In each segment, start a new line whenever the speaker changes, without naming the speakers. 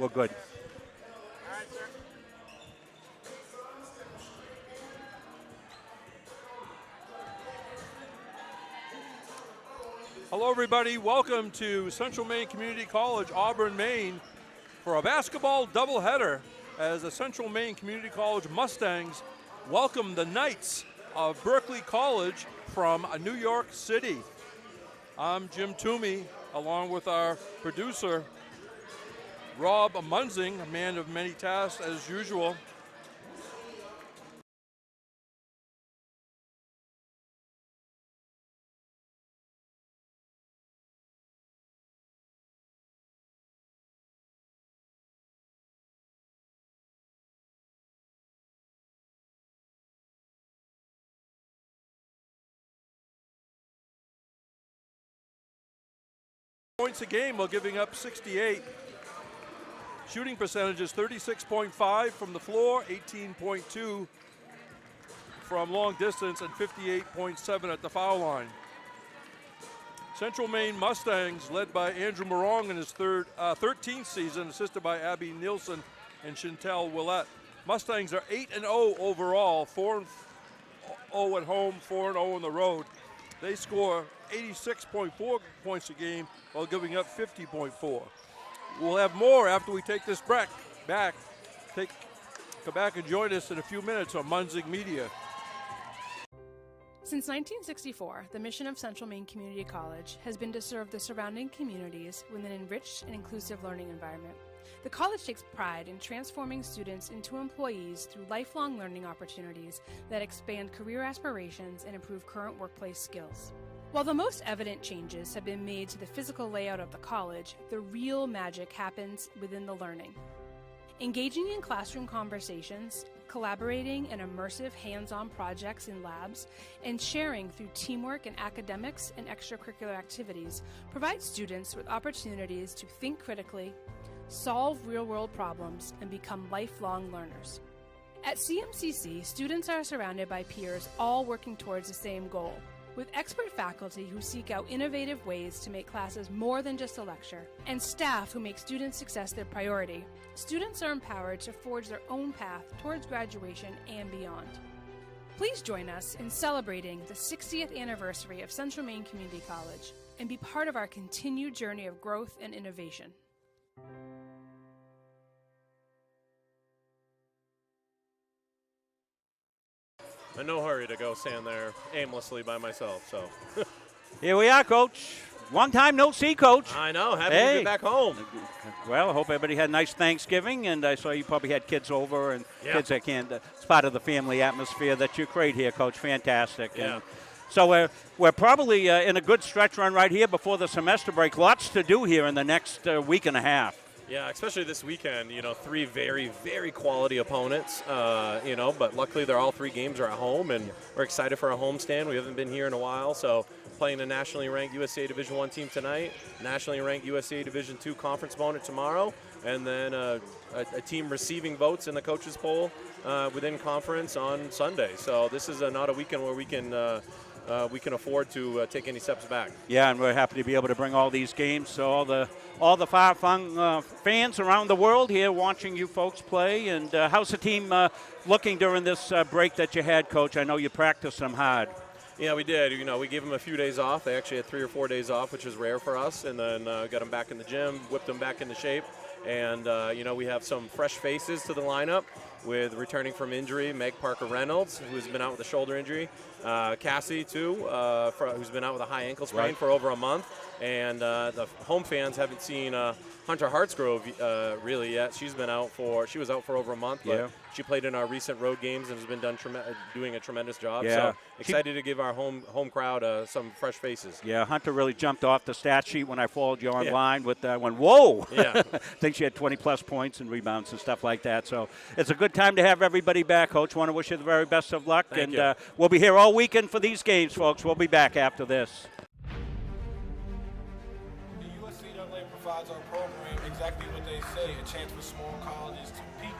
we're good.
Hello, everybody. Welcome to Central Maine Community College, Auburn, Maine, for a basketball doubleheader as the Central Maine Community College Mustangs welcome the Knights of Berkeley College from New York City. I'm Jim Toomey, along with our producer, Rob Munzing, a man of many tasks as usual. Points a game while giving up 68. Shooting percentage is 36.5 from the floor, 18.2 from long distance, and 58.7 at the foul line. Central Maine Mustangs, led by Andrew Morong in his 13th season, assisted by Abby Nielsen and Chantel Willette. Mustangs are 8-0 overall, 4-0 at home, 4-0 on the road. They score 86.4 points a game while giving up 50.4. We'll have more after we take this break. Come back and join us in a few minutes on Munzing Media.
Since 1964, the mission of Central Maine Community College has been to serve the surrounding communities with an enriched and inclusive learning environment. The college takes pride in transforming students into employees through lifelong learning opportunities that expand career aspirations and improve current workplace skills. While the most evident changes have been made to the physical layout of the college, the real magic happens within the learning. Engaging in classroom conversations, collaborating in immersive hands-on projects in labs, and sharing through teamwork in academics and extracurricular activities provide students with opportunities to think critically, solve real-world problems, and become lifelong learners. At CMCC, students are surrounded by peers all working towards the same goal, with expert faculty who seek out innovative ways to make classes more than just a lecture, and staff who make student success their priority. Students are empowered to forge their own path towards graduation and beyond. Please join us in celebrating the 60th anniversary of Central Maine Community College and be part of our continued journey of growth and innovation.
In no hurry to go stand there aimlessly by myself, so.
Here we are, Coach. Long time no see, Coach.
I know, happy to be back home.
Well, I hope everybody had a nice Thanksgiving, and I saw you probably had kids over and
Yeah.
kids that can't. It's part of the family atmosphere that you create here, Coach. Fantastic.
Yeah.
And so we're probably in a good stretch run right here before the semester break. Lots to do here in the next week and a half.
Yeah, especially this weekend, three very, very quality opponents, but luckily all three games are at home, and we're excited for a homestand. We haven't been here in a while, so playing a nationally ranked USA Division I team tonight, nationally ranked USA Division II conference opponent tomorrow, and then a team receiving votes in the coaches poll within conference on Sunday. So this is not a weekend where we can afford to take any steps back.
Yeah, and we're happy to be able to bring all these games. So all the far-flung fans around the world here watching you folks play. And how's the team looking during this break that you had, Coach? I know you practiced them hard.
Yeah, we did. We gave them a few days off. They actually had 3 or 4 days off, which is rare for us. And then got them back in the gym, whipped them back into shape. And, we have some fresh faces to the lineup with returning from injury, Meg Parker-Reynolds, who's been out with a shoulder injury. Cassie, too, who's been out with a high ankle sprain for over a month. And the home fans haven't seen Hunter Hartsgrove really yet. She was out for over a month, but she played in our recent road games and has been doing a tremendous job.
Yeah.
So excited to give our home crowd some fresh faces.
Yeah, Hunter really jumped off the stat sheet when I followed you online with that one. Whoa!
Yeah.
I think she had 20-plus points and rebounds and stuff like that. So it's a good time to have everybody back, Coach. Want to wish you the very best of luck.
Thank you.
We'll be here all weekend for these games, folks. We'll be back after this.
The USCAA provides our program exactly what they say, a chance for small colleges to compete.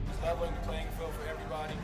It's leveling the playing field for everybody.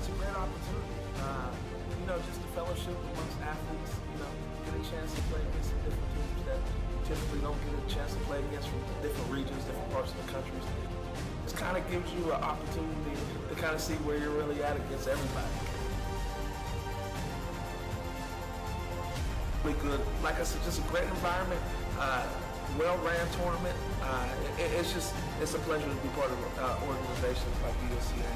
it's a great opportunity. Just the fellowship amongst athletes, get a chance to play against some different teams that you typically don't get a chance to play against from different regions, different parts of the country. It kind of gives you an opportunity to kind of see where you're really at against everybody. Really good. Like I said, just a great environment, well-ran tournament. It's a pleasure to be part of organizations like USCA.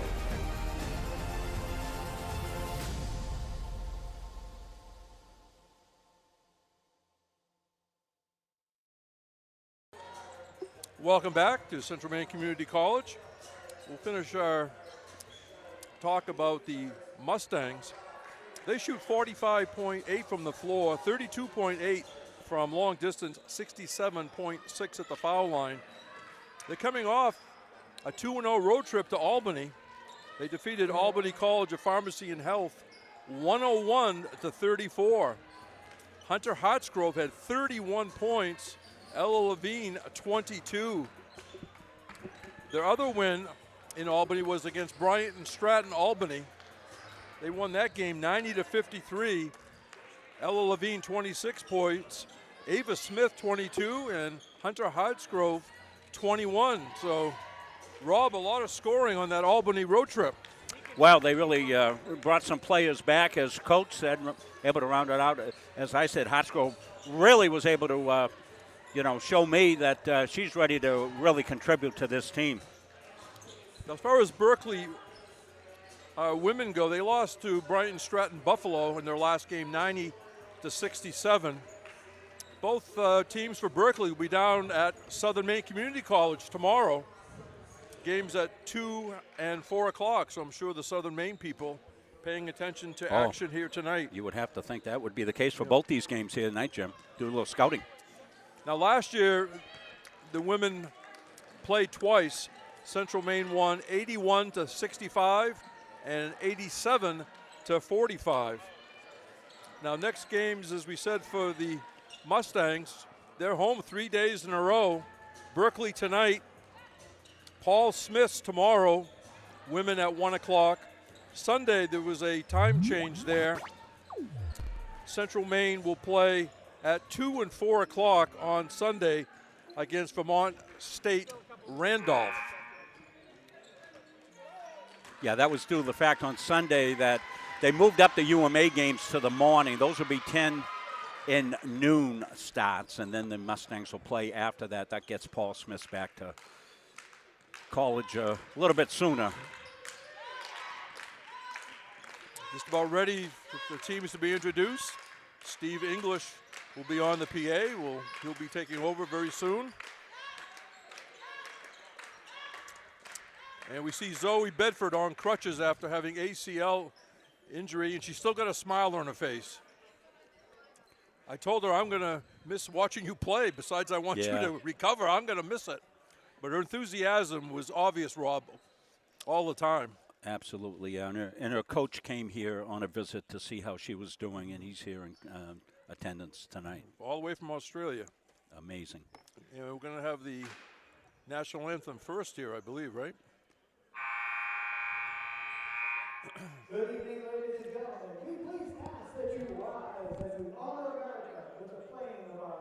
Welcome back to Central Maine Community College. We'll finish our talk about the Mustangs. They shoot 45.8 from the floor, 32.8 from long distance, 67.6 at the foul line. They're coming off a 2-0 road trip to Albany. They defeated Albany College of Pharmacy and Health 101-34. Hunter Hartsgrove had 31 points. Ella Levine, 22. Their other win in Albany was against Bryant and Stratton Albany. They won that game 90-53. Ella Levine, 26 points. Ava Smith, 22, and Hunter Hartsgrove, 21. So, Rob, a lot of scoring on that Albany road trip.
Well, they really brought some players back, as Coach said, able to round it out. As I said, Hartsgrove really was able to show me that she's ready to really contribute to this team.
As far as Berkeley women go, they lost to Bryant Stratton Buffalo in their last game, 90-67. Both teams for Berkeley will be down at Southern Maine Community College tomorrow. Games at 2 and 4 o'clock, so I'm sure the Southern Maine people paying attention to action here tonight.
You would have to think that would be the case for both these games here tonight, Jim. Do a little scouting.
Now, last year, the women played twice. Central Maine won 81-65 and 87-45. Now, next games, as we said, for the Mustangs, they're home 3 days in a row. Berkeley tonight, Paul Smith's tomorrow, women at 1 o'clock. Sunday, there was a time change there. Central Maine will play at 2 and 4 o'clock on Sunday against Vermont State Randolph.
Yeah, that was due to the fact on Sunday that they moved up the UMA games to the morning. Those will be 10 and noon starts, and then the Mustangs will play after that. That gets Paul Smith back to college a little bit sooner.
Just about ready for the teams to be introduced. Steve English will be on the PA. He'll be taking over very soon. And we see Zoe Bedford on crutches after having ACL injury, and she's still got a smile on her face. I told her, I'm going to miss watching you play. Besides, I want you to recover. I'm going to miss it. But her enthusiasm was obvious, Rob, all the time.
Absolutely, yeah. And her coach came here on a visit to see how she was doing, and he's here in attendance tonight.
All the way from Australia.
Amazing.
You know, we're going to have the national anthem first here, I believe, right?
Good evening, ladies and gentlemen. We please ask that you rise as we honor America with the playing of our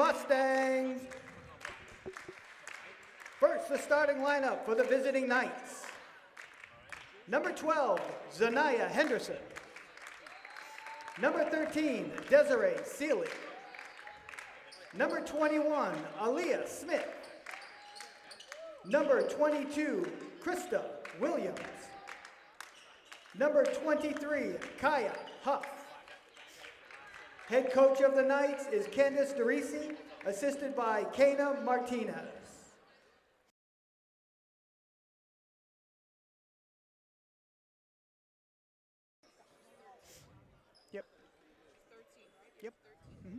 Mustangs. First, the starting lineup for the visiting Knights. Number 12, Zanaya Henderson. Number 13, Desiree Seeley. Number 21, Aaliyah Smith. Number 22, Krista Williams. Number 23, Kaya Huff. Head coach of the Knights is Candace DeRisi, assisted by Kana Martinez. Yep. Yep. Mm-hmm.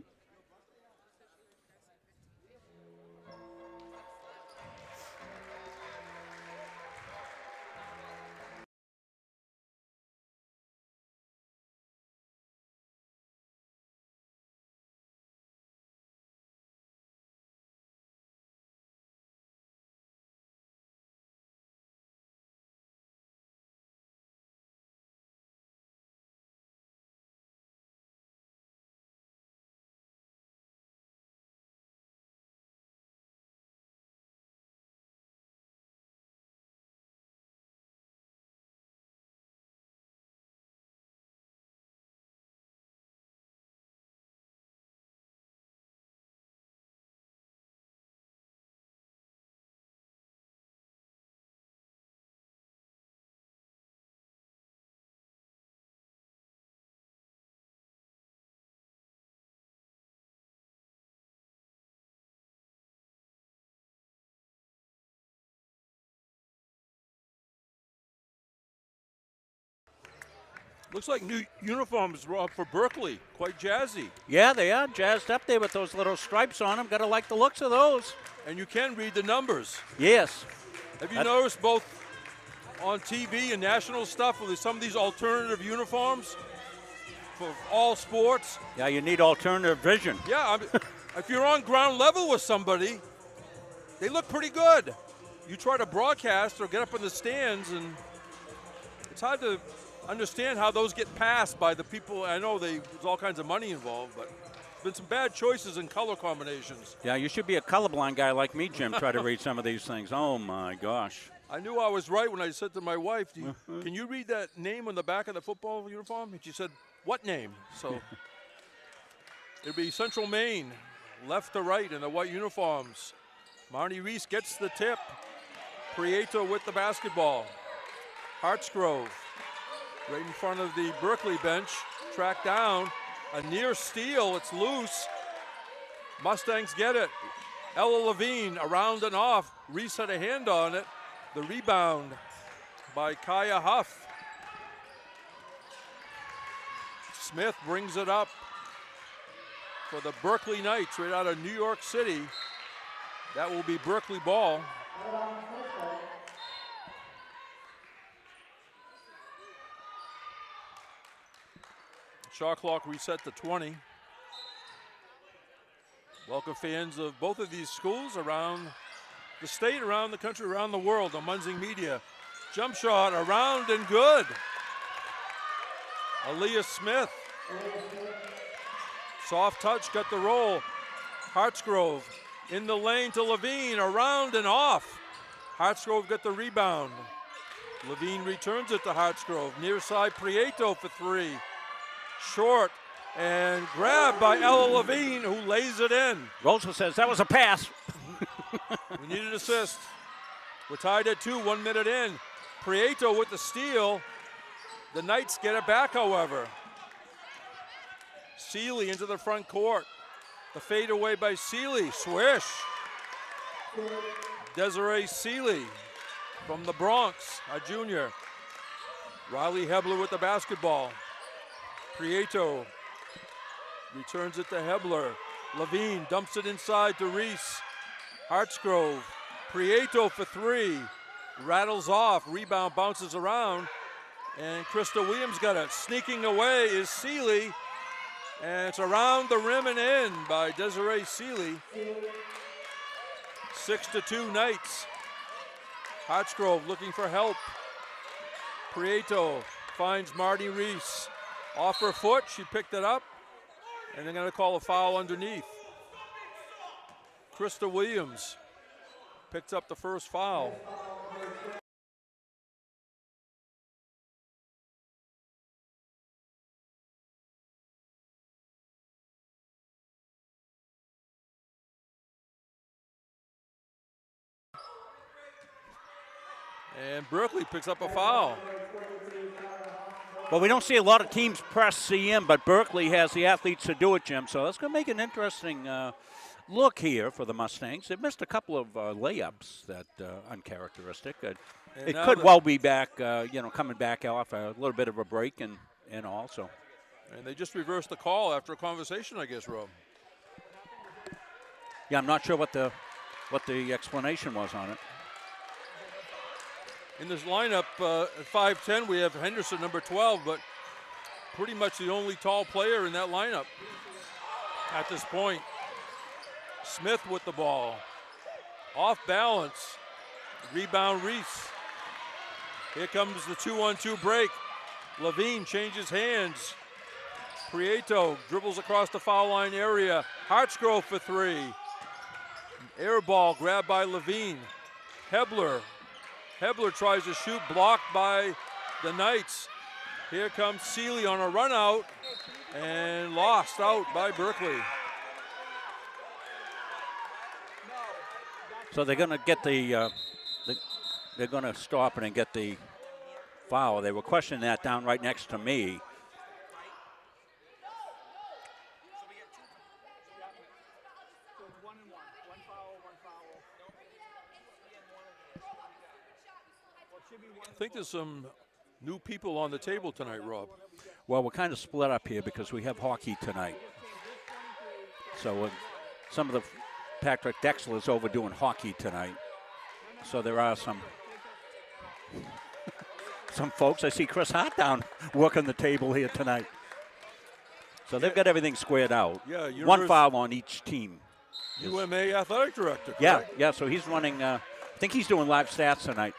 Looks like new uniforms for Berkeley. Quite jazzy.
Yeah, they are jazzed up there with those little stripes on them. Got to like the looks of those.
And you can read the numbers.
Yes.
Have you noticed both on TV and national stuff with some of these alternative uniforms for all sports?
Yeah, you need alternative vision.
Yeah, if you're on ground level with somebody, they look pretty good. You try to broadcast or get up in the stands, and it's hard to understand how those get passed by the people. I know there's all kinds of money involved, but there's been some bad choices in color combinations.
Yeah, you should be a colorblind guy like me, Jim, try to read some of these things. Oh, my gosh.
I knew I was right when I said to my wife, can you read that name on the back of the football uniform? And she said, what name? So it'd be Central Maine, left to right in the white uniforms. Marnie Reese gets the tip. Prieto with the basketball. Hartsgrove right in front of the Berkeley bench. Tracked down. A near steal. It's loose. Mustangs get it. Ella Levine around and off. Reese had a hand on it. The rebound by Kaya Huff. Smith brings it up for the Berkeley Knights right out of New York City. That will be Berkeley ball. Shot clock reset to 20. Welcome fans of both of these schools around the state, around the country, around the world on Munzing Media. Jump shot around and good. Aaliyah Smith. Soft touch, got the roll. Hartsgrove in the lane to Levine, around and off. Hartsgrove got the rebound. Levine returns it to Hartsgrove. Near side Prieto for three. Short and grabbed by Ella Levine, who lays it in.
Rosa says that was a pass.
We need an assist. We're tied at 2, 1 minute in. Prieto with the steal. The Knights get it back, however. Seeley into the front court. The fade away by Seeley. Swish. Desiree Seeley from the Bronx, a junior. Riley Hebler with the basketball. Prieto returns it to Hebler. Levine dumps it inside to Reese. Hartsgrove. Prieto for three. Rattles off. Rebound bounces around. And Krista Williams got it. Sneaking away is Seeley. And it's around the rim and in by Desiree Seeley. 6-2 Knights. Hartsgrove looking for help. Prieto finds Marty Reese. Off her foot, she picked it up. And they're going to call a foul underneath. Krista Williams picks up the first foul. And Berkeley picks up a foul.
Well, we don't see a lot of teams press CM, but Berkeley has the athletes to do it, Jim. So that's going to make an interesting look here for the Mustangs. They've missed a couple of layups that uncharacteristic. It could well be back, coming back off a little bit of a break and also.
And they just reversed the call after a conversation, I guess, Rob.
Yeah, I'm not sure what the explanation was on it.
In this lineup, at 5'10", we have Henderson, number 12, but pretty much the only tall player in that lineup at this point. Smith with the ball. Off balance. Rebound Reese. Here comes the 2-on-2 break. Levine changes hands. Prieto dribbles across the foul line area. Hartsgrove for three. Air ball grabbed by Levine. Hebler tries to shoot, blocked by the Knights. Here comes Seeley on a run out and lost out by Berkeley.
So they're going to get they're going to stop it and get the foul. They were questioning that down right next to me.
I think there's some new people on the table tonight, Rob.
Well, we're kind of split up here because we have hockey tonight. So some of the Patrick Dexler's over doing hockey tonight. So there are some folks. I see Chris Hart down working the table here tonight. So they've got everything squared out.
Yeah,
one foul on each team.
UMA athletic director.
Correct? Yeah. So he's running. I think he's doing live stats tonight.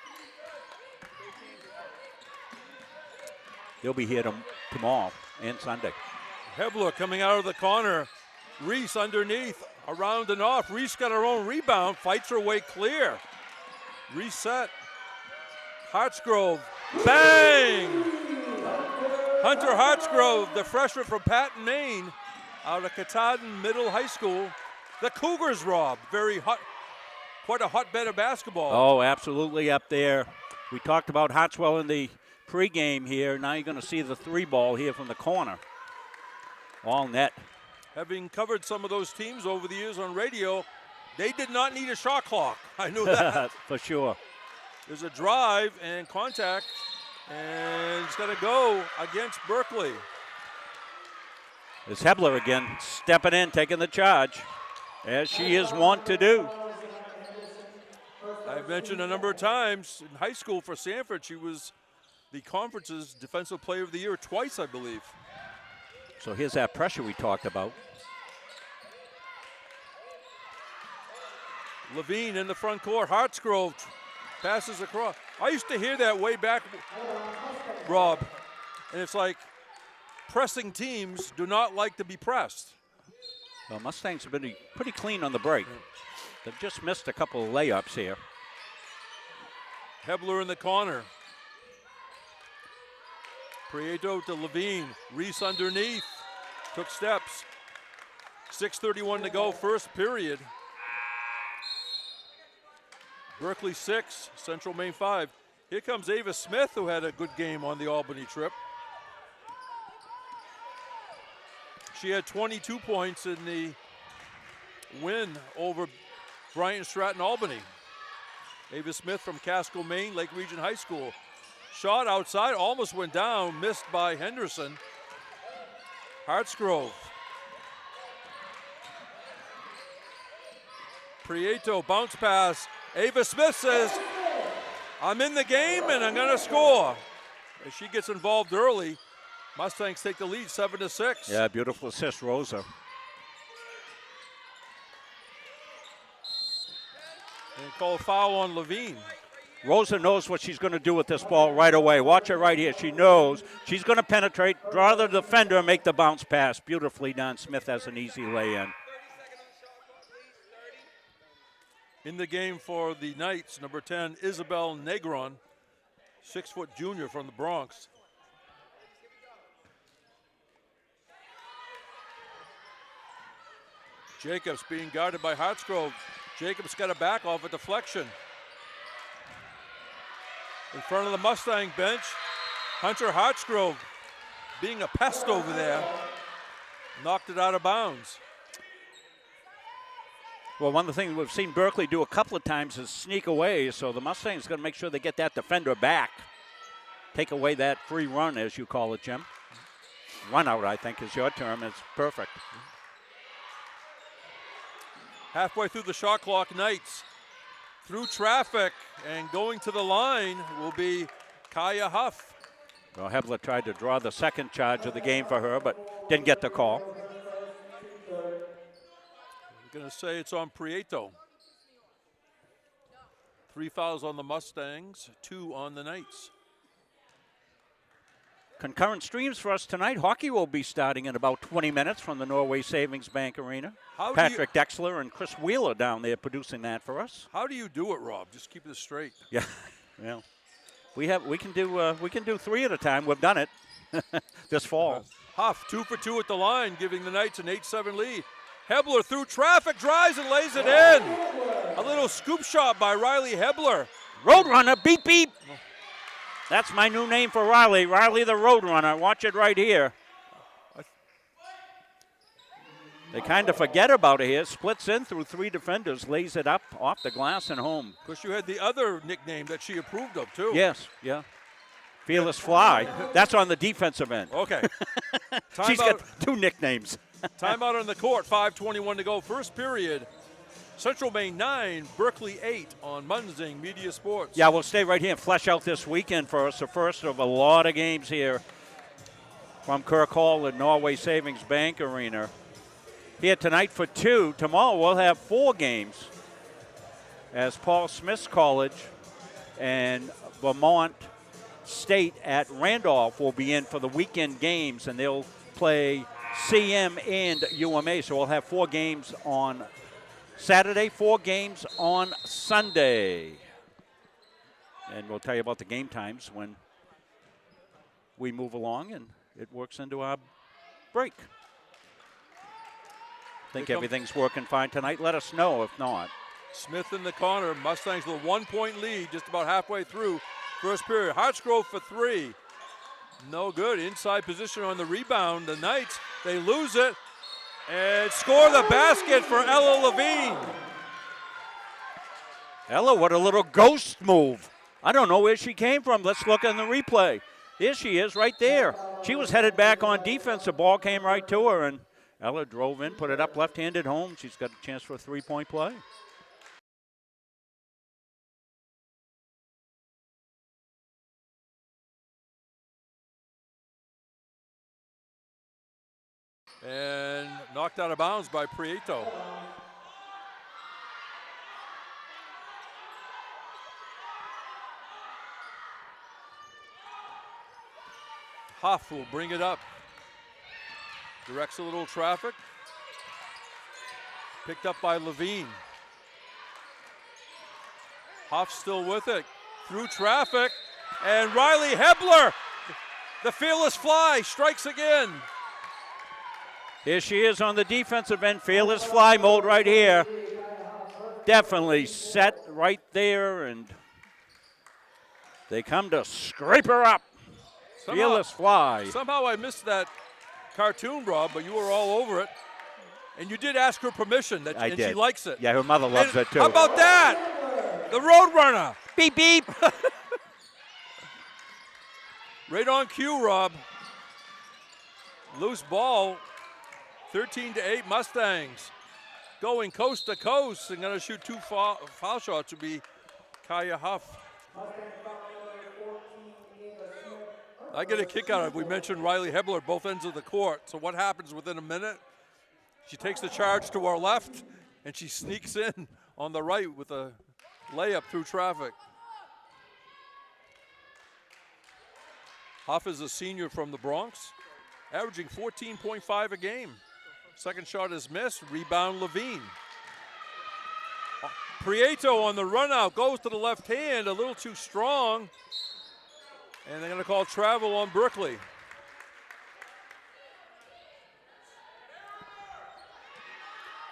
He'll be here tomorrow and Sunday.
Hebler coming out of the corner. Reese underneath, around and off. Reese got her own rebound, fights her way clear. Reset. Hartsgrove, bang! Hunter Hartsgrove, the freshman from Patton, Maine, out of Katahdin Middle High School. The Cougars, Rob, very hot, quite a hotbed of basketball.
Oh, absolutely up there. We talked about Hartswell in the pregame here. Now you're going to see the three ball here from the corner. All net.
Having covered some of those teams over the years on radio, they did not need a shot clock. I knew that.
For sure.
There's a drive and contact, and it's going to go against Berkeley.
It's Hebler again, stepping in, taking the charge, as she is wont to do.
I've mentioned a number of times in high school for Sanford, she was the conference's Defensive Player of the Year twice, I believe.
So here's that pressure we talked about.
Levine in the front court. Hartsgrove passes across. I used to hear that way back, Rob, and it's like pressing teams do not like to be pressed.
Well, Mustangs have been pretty clean on the break. They've just missed a couple of layups here.
Hebler in the corner. Prieto to Levine. Reese underneath. Took steps. 6:31 to go, first period. Berkeley 6, Central Maine 5. Here comes Ava Smith, who had a good game on the Albany trip. She had 22 points in the win over Bryant Stratton Albany. Ava Smith from Casco, Maine, Lake Region High School. Shot outside, almost went down, missed by Henderson. Hartsgrove. Prieto, bounce pass. Ava Smith says, I'm in the game and I'm going to score. As she gets involved early, Mustangs take the lead 7-6.
Yeah, beautiful assist, Rosa.
And call a foul on Levine.
Rosa knows what she's going to do with this ball right away. Watch her right here. She knows she's going to penetrate, draw the defender, and make the bounce pass. Beautifully done. Smith has an easy lay-in.
In the game for the Knights, number 10, Isabel Negron, 6-foot junior from the Bronx. Jacobs being guarded by Hartsgrove. Jacobs got a back off a deflection. In front of the Mustang bench, Hunter Hartsgrove being a pest over there, knocked it out of bounds.
Well, one of the things we've seen Berkeley do a couple of times is sneak away, so the Mustangs going to make sure they get that defender back. Take away that free run, as you call it, Jim. Run out, I think, is your term. It's perfect.
Halfway through the shot clock, Knights through traffic, and going to the line will be Kaya Huff.
Well, Hebler tried to draw the second charge of the game for her, but didn't get the call.
I'm going to say it's on Prieto. 3 fouls on the Mustangs, 2 on the Knights.
Concurrent streams for us tonight. Hockey will be starting in about 20 minutes from the Norway Savings Bank Arena. Patrick Dexler and Chris Wheeler down there producing that for us.
How do you do it, Rob? Just keep this straight.
Yeah, well, we can do 3 at a time. We've done it this fall.
Huff 2 for 2 at the line, giving the Knights an 8-7 lead. Hebler through traffic, drives and lays it in. A little scoop shot by Riley Hebler.
Roadrunner, beep, beep. That's my new name for Riley. Riley the Roadrunner. Watch it right here. They kind of forget about it here. Splits in through 3 defenders, lays it up off the glass and home.
Of course, you had the other nickname that she approved of, too.
Yes, yeah. Fearless Fly. That's on the defensive end.
Okay.
She's got 2 nicknames.
Timeout on the court, 5:21 to go. First period, Central Maine 9, Berkeley 8 on Munzing Media Sports.
Yeah, we'll stay right here and flesh out this weekend for us. The first of a lot of games here from Kirk Hall at Norway Savings Bank Arena. Here tonight for 2. Tomorrow we'll have 4 games as Paul Smith's College and Vermont State at Randolph will be in for the weekend games, and they'll play CM and UMA. So we'll have 4 games on Saturday, 4 games on Sunday. And we'll tell you about the game times when we move along and it works into our break. Think everything's working fine tonight. Let us know if not.
Smith in the corner. Mustangs with a 1-point lead just about halfway through first period. Hartsgrove for 3. No good. Inside position on the rebound. The Knights, they lose it and score the basket for Ella Levine.
Ella, what a little ghost move. I don't know where she came from. Let's look in the replay. Here she is right there. She was headed back on defense. The ball came right to her, and Ella drove in, put it up left-handed home. She's got a chance for a 3-point play.
And knocked out of bounds by Prieto. Huff will bring it up. Directs a little traffic. Picked up by Levine. Huff still with it. Through traffic. And Riley Hebler, the fearless fly, strikes again.
Here she is on the defensive end. Fearless fly mode right here. Definitely set right there, and they come to scrape her up. Fearless fly.
Somehow I missed that cartoon, Rob, but you were all over it. And you did ask her permission, and she likes it.
Yeah, her mother loves it too.
How about that? The Roadrunner.
Beep, beep.
Right on cue, Rob. Loose ball. 13-8 Mustangs. Going coast to coast and going to shoot 2 foul shots would be Kaya Huff. I get a kick out of it. We mentioned Riley Hebler at both ends of the court. So what happens within a minute? She takes the charge to our left, and she sneaks in on the right with a layup through traffic. Huff is a senior from the Bronx, averaging 14.5 a game. Second shot is missed. Rebound Levine. Prieto on the run out goes to the left hand, a little too strong. And they're going to call travel on Berkeley.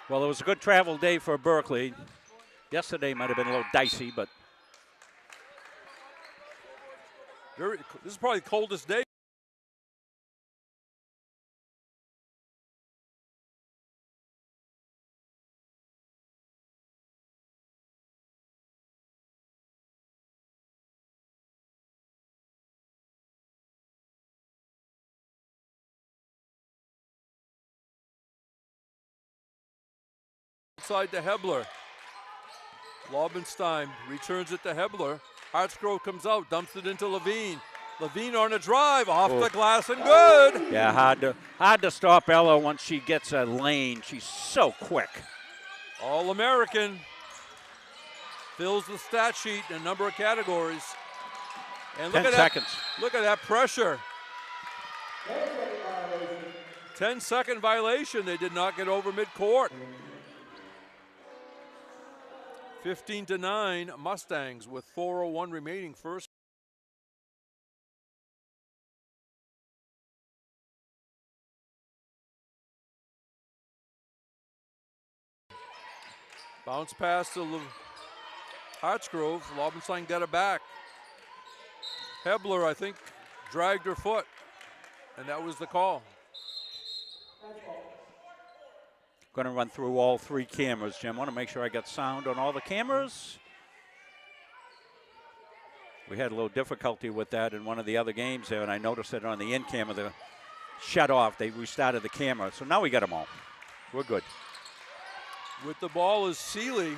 Well, it was a good travel day for Berkeley. Yesterday might have been a little dicey, but
This is probably the coldest day. Inside to Hebler. Laubenstein returns it to Hebler. Hartsgrove comes out, dumps it into Levine. Levine on a drive, off the glass and good.
yeah, hard to stop Ella once she gets a lane. She's so quick.
All-American. Fills the stat sheet in a number of categories. And look
10
at
seconds.
that. Look at that pressure. 10-second violation. They did not get over midcourt. 15-9 Mustangs with 4:01 remaining first. Bounce pass to Hartsgrove. Laubenstein got it back. Hebler, I think, dragged her foot, and that was the call.
Going to run through all 3 cameras, Jim. Want to make sure I got sound on all the cameras. We had a little difficulty with that in one of the other games there, and I noticed that on the in camera, the shut off. They restarted the camera, so now we got them all. We're good.
With the ball is Seeley.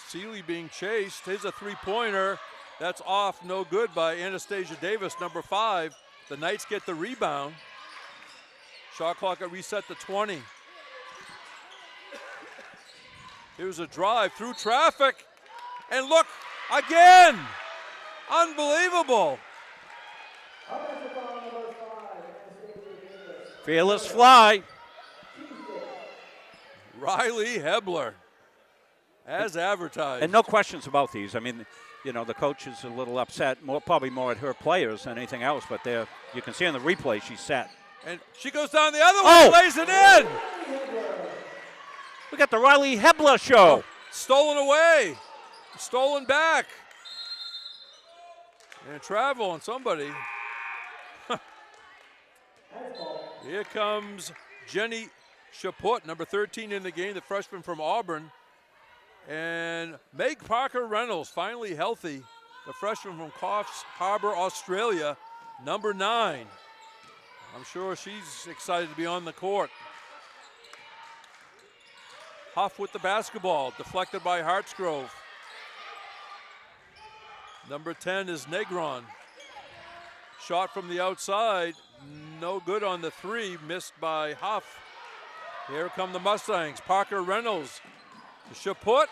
Seeley being chased. Here's a three-pointer. That's off, no good by Anastasia Davis, number 5. The Knights get the rebound. Shot clock at reset to 20. Here's a drive through traffic. And look, again! Unbelievable.
Fearless fly.
Riley Hebler, as advertised.
And no questions about these. I mean, you know, the coach is a little upset, probably more at her players than anything else, but there, you can see on the replay she's set.
And she goes down the other way, lays it in.
We got the Riley Hebler show.
Stolen away, stolen back. And travel on somebody. Here comes Jenny Chaput, number 13 in the game, the freshman from Auburn. And Meg Parker Reynolds, finally healthy, the freshman from Coffs Harbour, Australia, number 9. I'm sure she's excited to be on the court. Huff with the basketball, deflected by Hartsgrove. Number 10 is Negron. Shot from the outside, no good on the 3, missed by Huff. Here come the Mustangs. Parker Reynolds to Chaput,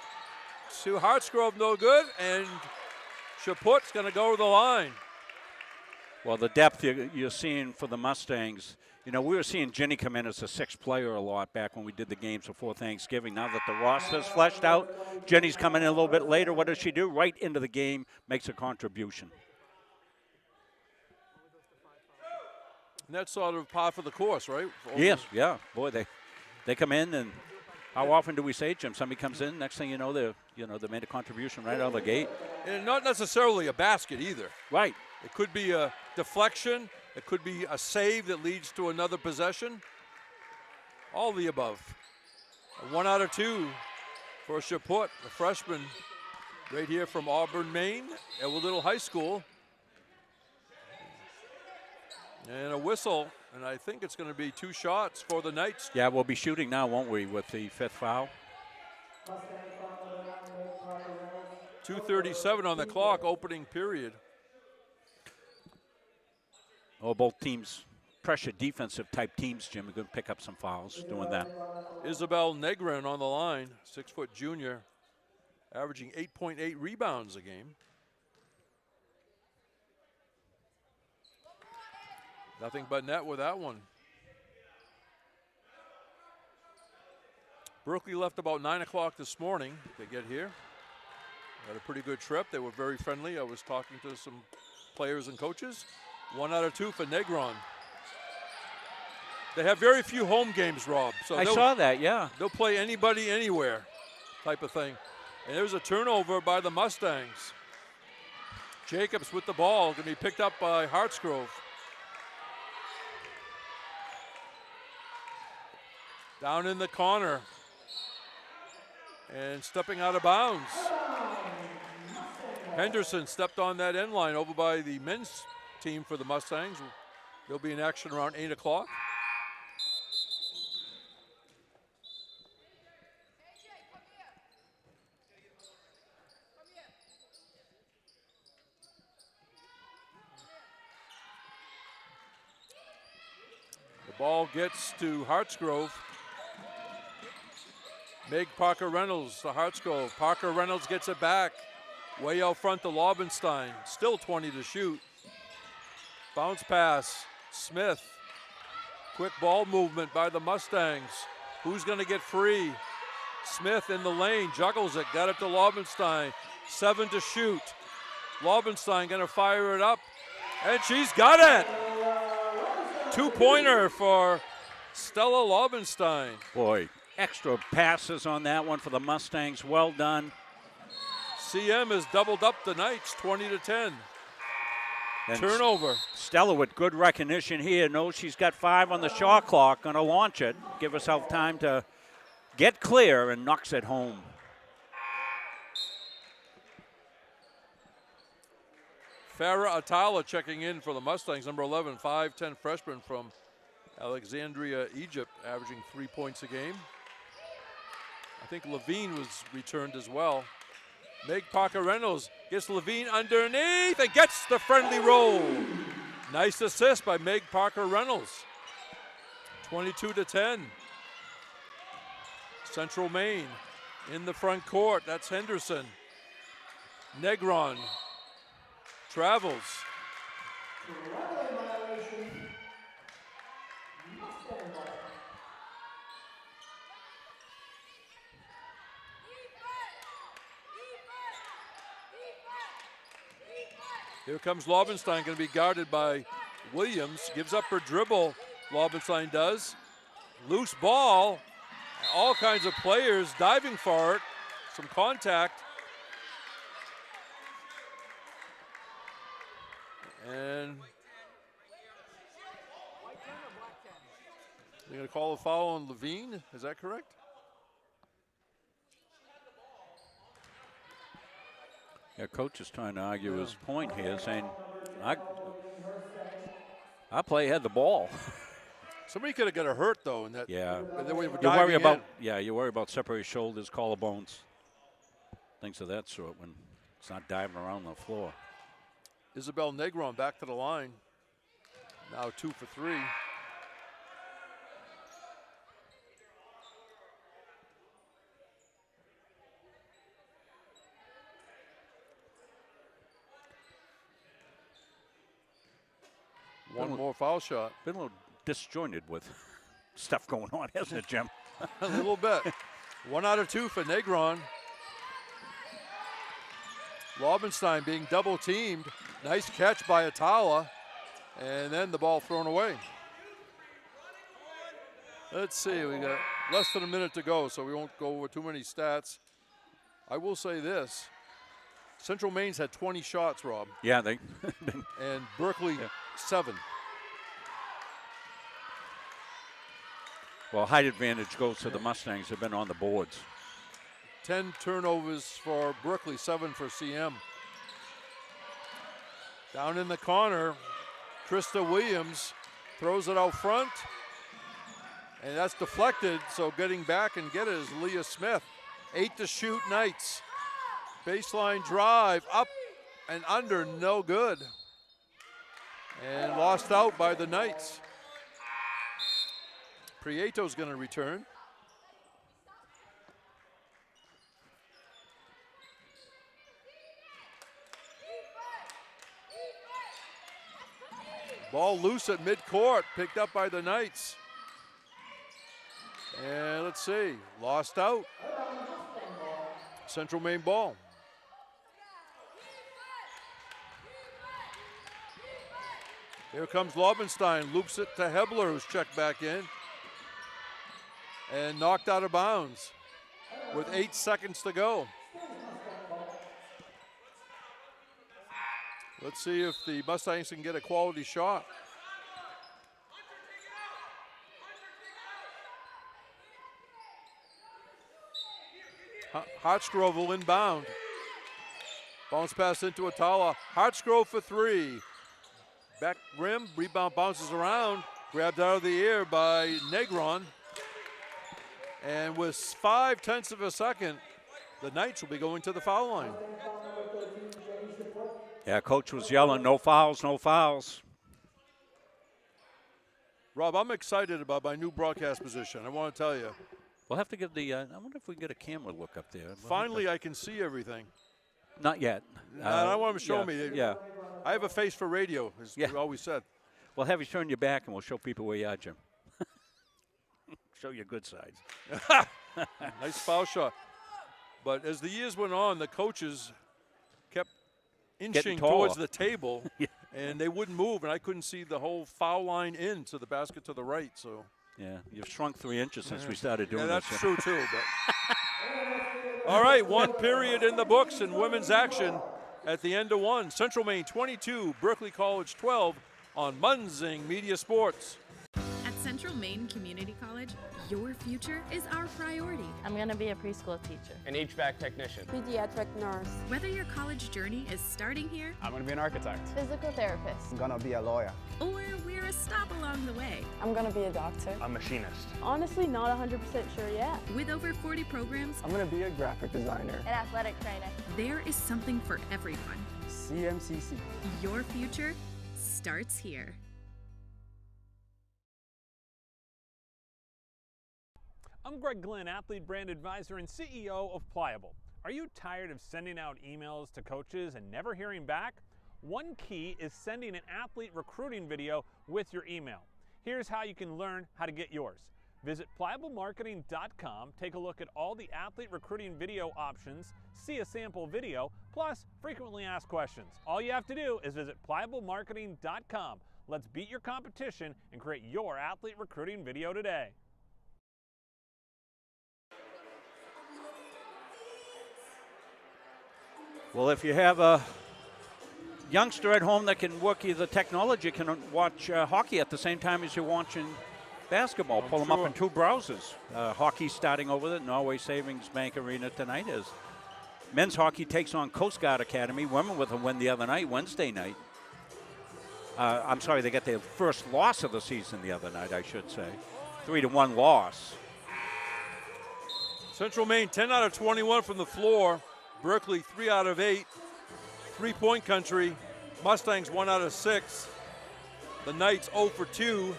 to Hartsgrove, no good, and Chaput's going to go to the line.
Well, the depth you're seeing for the Mustangs, you know, we were seeing Jenny come in as a 6th player a lot back when we did the games before Thanksgiving. Now that the roster's fleshed out, Jenny's coming in a little bit later. What does she do? Right into the game, makes a contribution.
And that's sort of par for the course, right?
Yes, yeah. Boy, they come in, and how often do we say, Jim? Somebody comes in, next thing you know, they made a contribution right out of the gate.
And not necessarily a basket either.
Right.
It could be a deflection. It could be a save that leads to another possession. All the above. 1 out of 2 for Chaput, a freshman right here from Auburn, Maine, Edward Little High School. And a whistle, and I think it's going to be 2 shots for the Knights.
Yeah, we'll be shooting now, won't we, with the 5th foul?
2:37 on the clock, opening period.
Oh, both teams, pressure defensive type teams, Jim, are going to pick up some fouls doing that.
Isabel Negrin on the line, 6-foot junior, averaging 8.8 rebounds a game. Nothing but net with that one. Berkeley left about 9 o'clock this morning to get here. Had a pretty good trip. They were very friendly. I was talking to some players and coaches. 1 out of 2 for Negron. They have very few home games, Rob. So
I saw that, yeah.
They'll play anybody anywhere type of thing. And there's a turnover by the Mustangs. Jacobs with the ball, going to be picked up by Hartsgrove. Down in the corner. And stepping out of bounds. Henderson stepped on that end line over by the men's team for the Mustangs. They'll be in action around 8 o'clock. The ball gets to Hartsgrove. Meg Parker Reynolds to Hartsgrove. Parker Reynolds gets it back. Way out front to Lobenstein. Still 20 to shoot. Bounce pass. Smith. Quick ball movement by the Mustangs. Who's going to get free? Smith in the lane. Juggles it. Got it to Lobenstein. 7 to shoot. Lobenstein going to fire it up. And she's got it. 2-pointer for Stella Lobenstein.
Boy, extra passes on that one for the Mustangs. Well done.
CM has doubled up the Knights, 20 to 10.
And
turnover.
Stella with good recognition here. Knows she's got 5 on the shot clock. Going to launch it. Give herself time to get clear and knocks it home.
Farah Atala checking in for the Mustangs, number 11, 5'10" freshman from Alexandria, Egypt, averaging 3 points a game. I think Levine was returned as well. Meg Parker Reynolds gets Levine underneath and gets the friendly roll. Nice assist by Meg Parker Reynolds. 22 to 10. Central Maine in the front court. That's Henderson. Negron travels. Here comes Lobenstein, going to be guarded by Williams. Gives up her dribble, Lobenstein does. Loose ball, all kinds of players diving for it. Some contact. And they're going to call a foul on Levine, is that correct?
Yeah, coach is trying to argue his point here, saying, our play had the ball.
Somebody could have got hurt though in that.
Yeah.
They were
You worry
diving
about
in.
you worry about separated shoulders, collarbones, things of that sort when it's not diving around the floor.
Isabel Negron back to the line. Now 2 for 3. One more foul shot.
Been a little disjointed with stuff going on, hasn't it, Jim?
A little bit. 1 out of 2 for Negron. Lobenstein being double teamed. Nice catch by Atala. And then the ball thrown away. Let's see, we got less than a minute to go, so we won't go over too many stats. I will say this. Central Maine's had 20 shots, Rob.
Yeah, they.
And Berkeley, 7.
Well, height advantage goes to the Mustangs. Have been on the boards.
10 turnovers for Berkeley, 7 for CM. Down in the corner, Trista Williams throws it out front. And that's deflected, so getting back and get it is Leah Smith. 8 to shoot, Knights. Baseline drive, up and under, no good. And lost out by the Knights. Prieto's going to return. Ball loose at midcourt, picked up by the Knights. And let's see, lost out. Central Maine ball. Here comes Lobenstein, loops it to Hebler, who's checked back in. And knocked out of bounds with 8 seconds to go. Let's see if the Mustangs can get a quality shot. Hartsgrove will inbound. Bounce pass into Atala. Hartsgrove for 3. Back rim, rebound bounces around. Grabbed out of the air by Negron. And with 0.5 of a second, the Knights will be going to the foul line.
Yeah, coach was yelling, no fouls, no fouls.
Rob, I'm excited about my new broadcast position. I want to tell you.
We'll have to get the, I wonder if we can get a camera look up there.
Finally, I can see everything.
Not yet.
I want them to show
yeah,
me.
Yeah.
I have a face for radio, as we always said.
We'll have you turn your back and we'll show people where you are, Jim. Show your good sides.
Nice foul shot. But as the years went on, the coaches kept inching towards the table, and they wouldn't move, and I couldn't see the whole foul line in to the basket to the right. So
yeah, you've shrunk 3 inches since we started doing
this.
Yeah,
that's true too. But all right, 1 period in the books in women's action at the end of 1. Central Maine 22, Berkeley College 12 on Munzing Media Sports.
At Central Maine Community College, your future is our priority.
I'm going to be a preschool teacher.
An HVAC technician.
Pediatric nurse.
Whether your college journey is starting here,
I'm going to be an architect.
Physical therapist.
I'm going to be a lawyer.
Or we're a stop along the way.
I'm going to be a doctor.
A machinist.
Honestly, not 100% sure yet.
With over 40 programs,
I'm going to be a graphic designer.
An athletic trainer.
There is something for everyone.
CMCC.
Your future starts here.
I'm Greg Glenn, Athlete Brand Advisor and CEO of Pliable. Are you tired of sending out emails to coaches and never hearing back? One key is sending an athlete recruiting video with your email. Here's how you can learn how to get yours. Visit pliablemarketing.com, take a look at all the athlete recruiting video options, see a sample video, plus frequently asked questions. All you have to do is visit pliablemarketing.com. Let's beat your competition and create your athlete recruiting video today.
Well, if you have a youngster at home that can work either technology, can watch hockey at the same time as you're watching basketball. Pull them up in 2 browsers. Hockey starting over the Norway Savings Bank Arena tonight as men's hockey takes on Coast Guard Academy. Women with a win the other night, Wednesday night. I'm sorry, they got their first loss of the season the other night, I should say. 3-1 loss.
Central Maine 10 out of 21 from the floor. Berkeley 3 out of 8. 3-point country. Mustangs 1 out of 6. The Knights 0 for 2.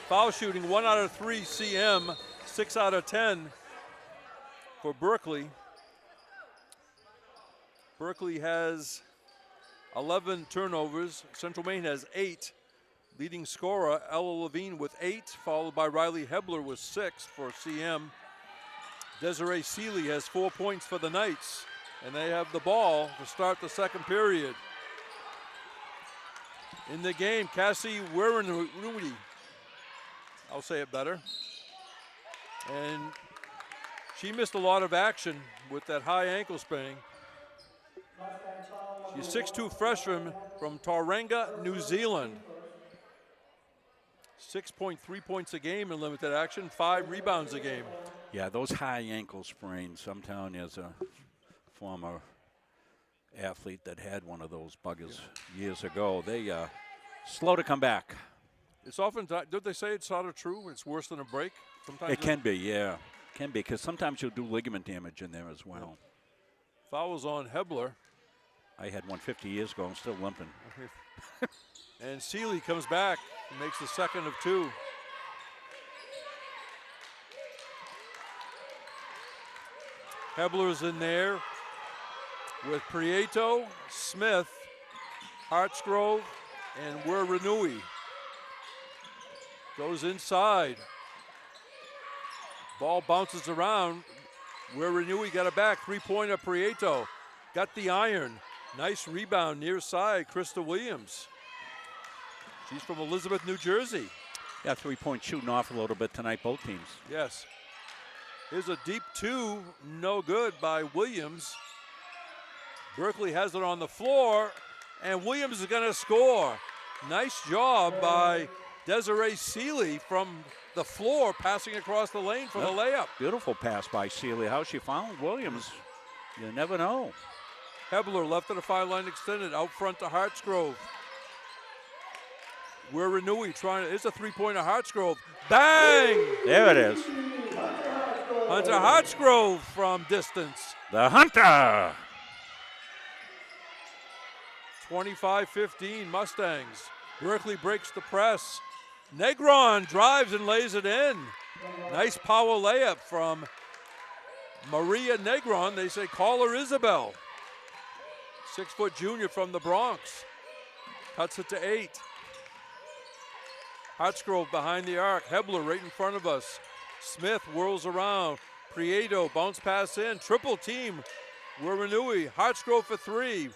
Foul shooting 1 out of 3 CM. 6 out of 10 for Berkeley. Berkeley has 11 turnovers. Central Maine has 8. Leading scorer Ella Levine with 8, followed by Riley Hebler with 6 for CM. Desiree Seeley has 4 points for the Knights, and they have the ball to start the second period. In the game, Cassie Wirenudi, I'll say it better. And she missed a lot of action with that high ankle sprain. She's 6'2" freshman from Tauranga, New Zealand. 6.3 points a game in limited action, 5 rebounds a game.
Yeah, those high ankle sprains, I'm telling you, as a former athlete that had one of those buggers years ago, they slow to come back.
It's often, did they say it's sort of true? It's worse than a break? Sometimes
it can be, yeah. It can be, because sometimes you'll do ligament damage in there as well.
Yeah. Fouls on Hebler.
I had one 50 years ago. I'm still limping.
And Seeley comes back and makes the second of 2. Hebler's in there with Prieto, Smith, Hartsgrove, and Wirenui. Goes inside. Ball bounces around. Where Renewey got it back. Three-pointer, Prieto. Got the iron. Nice rebound near side, Krista Williams. She's from Elizabeth, New Jersey.
Yeah, three-point shooting off a little bit tonight, both teams.
Yes. Here's a deep two, no good by Williams. Berkeley has it on the floor, and Williams is going to score. Nice job by Desiree Seeley from the floor, passing across the lane for the layup.
Beautiful pass by Seeley. How she found Williams, you never know.
Hebler left of the foul line extended, out front to Hartsgrove. Where Renewey trying to, it's a three-pointer, Hartsgrove. Bang!
There it is.
Hunter Hartsgrove from distance.
The Hunter!
25-15 Mustangs. Berkeley breaks the press. Negron drives and lays it in. Nice power layup from Maria Negron. They say call her Isabel. 6-foot junior from the Bronx. Cuts it to 8. Hartsgrove behind the arc. Hebler right in front of us. Smith whirls around. Prieto bounce pass in. Triple team. Renewey. Hartsgrove for 3.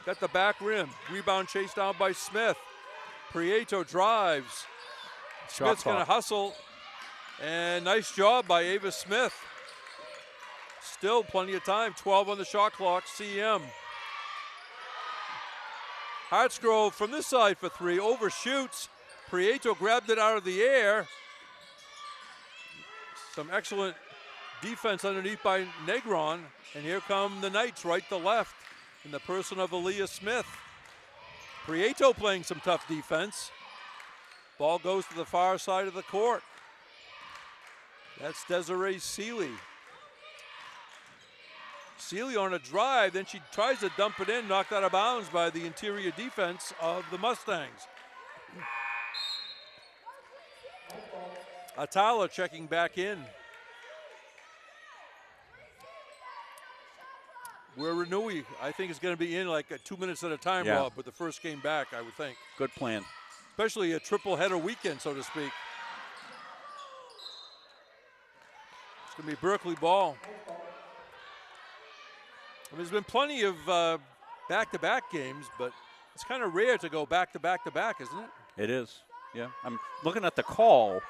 Got the back rim. Rebound chased down by Smith. Prieto drives. Smith's going to hustle. And nice job by Ava Smith. Still plenty of time. 12 on the shot clock. CM. Hartsgrove from this side for 3. Overshoots. Prieto grabbed it out of the air. Some excellent defense underneath by Negron. And here come the Knights right to left in the person of Aaliyah Smith. Prieto playing some tough defense. Ball goes to the far side of the court. That's Desiree Seeley. Seeley on a drive, then she tries to dump it in, knocked out of bounds by the interior defense of the Mustangs. Atala checking back in. Where Renewey, I think, is going to be in like 2 minutes at a time, Rob, with the first game back, I would think.
Good plan.
Especially a triple header weekend, so to speak. It's going to be Berkeley ball. I mean, there's been plenty of back-to-back games, but it's kind of rare to go back-to-back-to-back, isn't it?
It is, yeah. I'm looking at the call,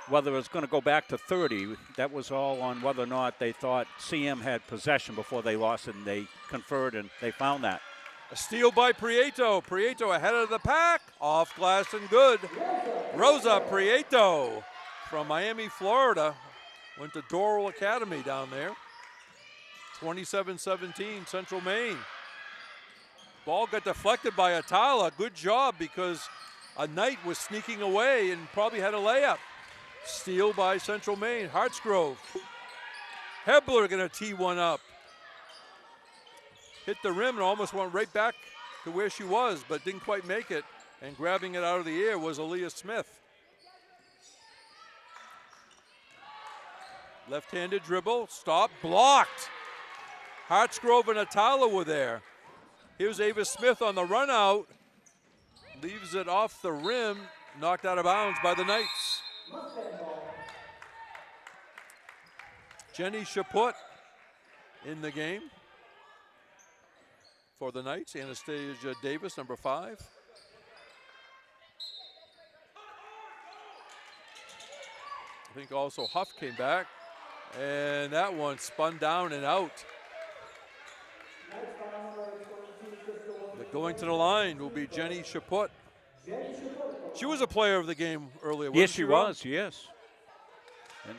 whether it's going to go back to 30. That was all on whether or not they thought CM had possession before they lost it, and they conferred, and they found that.
A steal by Prieto. Prieto ahead of the pack. Off glass and good. Rosa Prieto from Miami, Florida. Went to Doral Academy down there. 27-17, Central Maine. Ball got deflected by Atala. Good job because a Knight was sneaking away and probably had a layup. Steal by Central Maine. Hartsgrove. Hebler going to tee one up. Hit the rim and almost went right back to where she was, but didn't quite make it. And grabbing it out of the air was Aaliyah Smith. Left-handed dribble, stop, blocked. Hartsgrove and Atala were there. Here's Ava Smith on the run out. Leaves it off the rim, knocked out of bounds by the Knights. Jenny Chaput in the game for the Knights. Anastasia Davis, number 5. I think also Huff came back, and that one spun down and out. But going to the line will be Jenny Chaput. She was a player of the game earlier, wasn't
Yes, she was, yes. And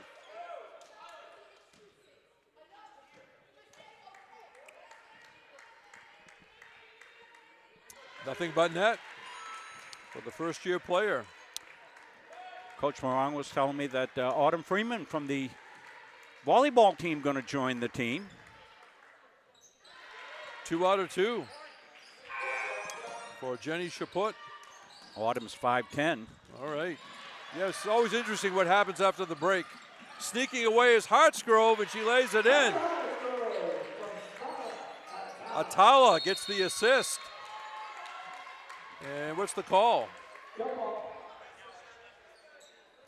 nothing but net for the first-year player.
Coach Morong was telling me that Autumn Freeman from the volleyball team going to join the team.
2 out of 2 for Jenny Chaput.
Autumn's 5'10".
All right. Yeah, it's always interesting what happens after the break. Sneaking away is Hartsgrove, and she lays it in. Atala gets the assist. And what's the call?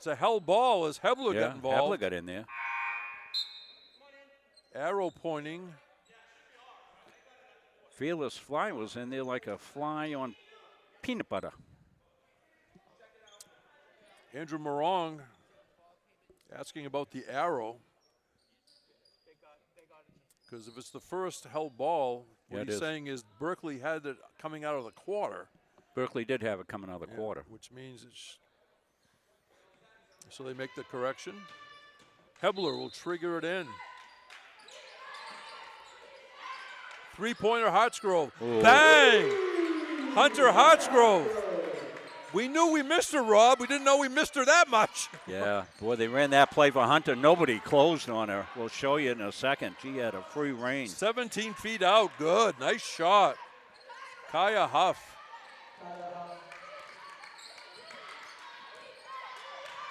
It's a held ball as Hebler
Yeah,
got involved.
Hebler got in there.
Arrow pointing.
Fearless Fly was in there like a fly on peanut butter.
Andrew Morong asking about the arrow. Because if it's the first held ball, what he's saying is Berkeley had it coming out of the quarter.
Berkeley did have it coming out of the quarter.
Which means it's. So they make the correction. Hebler will trigger it in. Three-pointer Hartsgrove.
Ooh.
Bang! Hunter Hartsgrove. We knew we missed her, Rob. We didn't know we missed her that much.
Yeah, boy, they ran that play for Hunter. Nobody closed on her. We'll show you in a second. She had a free range.
17 feet out. Good. Nice shot. Kaya Huff.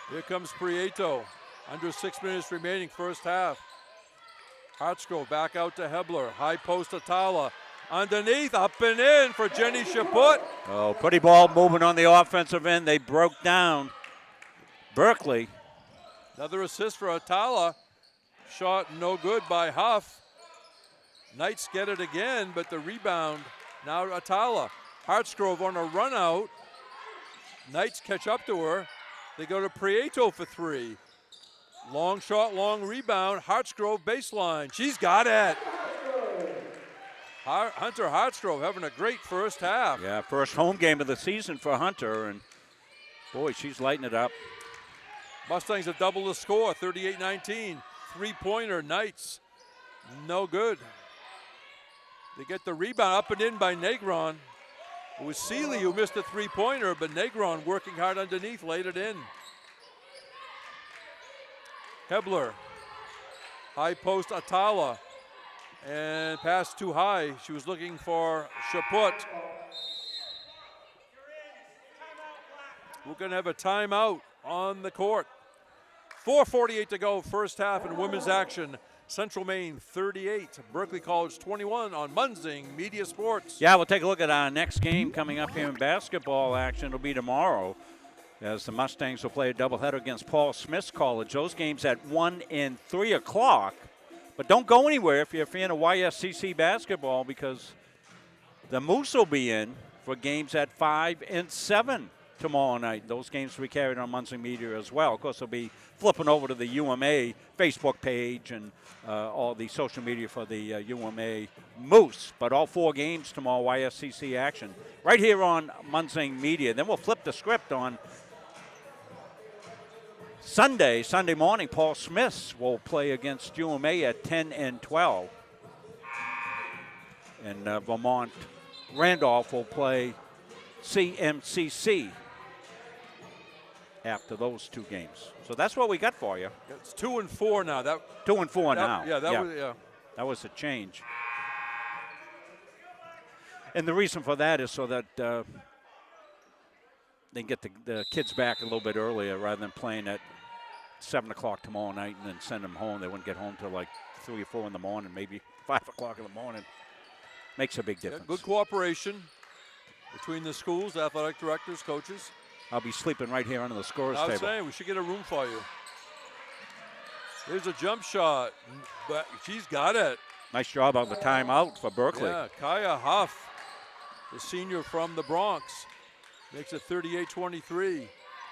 Here comes Prieto. Under 6 minutes remaining, first half. Hartsgrove back out to Hebler. High post Atala. Underneath, up and in for Jenny Chaput.
Oh, pretty ball moving on the offensive end. They broke down Berkeley.
Another assist for Atala. Shot no good by Huff. Knights get it again, but the rebound now Atala. Hartsgrove on a run out. Knights catch up to her. They go to Prieto for three. Long shot, long rebound. Hartsgrove baseline. She's got it. Hunter Hartsgrove having a great first half.
Yeah, first home game of the season for Hunter, and boy, she's lighting it up.
Mustangs have doubled the score, 38-19. Three-pointer, Knights, no good. They get the rebound up and in by Negron. It was Seeley who missed a three-pointer, but Negron working hard underneath, laid it in. Hebler, high post Atala, and pass too high. She was looking for Chaput. We're going to have a timeout on the court. 4:48 to go, first half in women's action. Central Maine 38, Berkeley College 21 on Munzing Media Sports.
Yeah, we'll take a look at our next game coming up here in basketball action. It'll be tomorrow as the Mustangs will play a doubleheader against Paul Smith's College. Those games at 1 and 3 o'clock. But don't go anywhere if you're a fan of YSCC basketball, because the Moose will be in for games at 5 and 7 tomorrow night. Those games will be carried on Munzing Media as well. Of course, they'll be flipping over to the UMA Facebook page and all the social media for the UMA Moose. But all 4 games tomorrow, YSCC action, right here on Munzing Media. Then we'll flip the script on Sunday morning. Paul Smiths will play against UMA at 10 and 12. And Vermont Randolph will play CMCC after those 2 games. So that's what we got for you.
It's 2 and 4 now.
2 and 4 now.
Yeah,
that was a change. And the reason for that is so that they can get the kids back a little bit earlier rather than playing at 7 o'clock tomorrow night and then send them home. They wouldn't get home till like 3 or 4 in the morning, maybe 5 o'clock in the morning. Makes a big difference.
Good cooperation between the schools, athletic directors, coaches.
I'll be sleeping right here under the scorer's table.
I was saying, we should get a room for you. There's a jump shot, but she's got it.
Nice job on the timeout for Berkeley.
Yeah, Kaya Huff, the senior from the Bronx, makes it 38-23.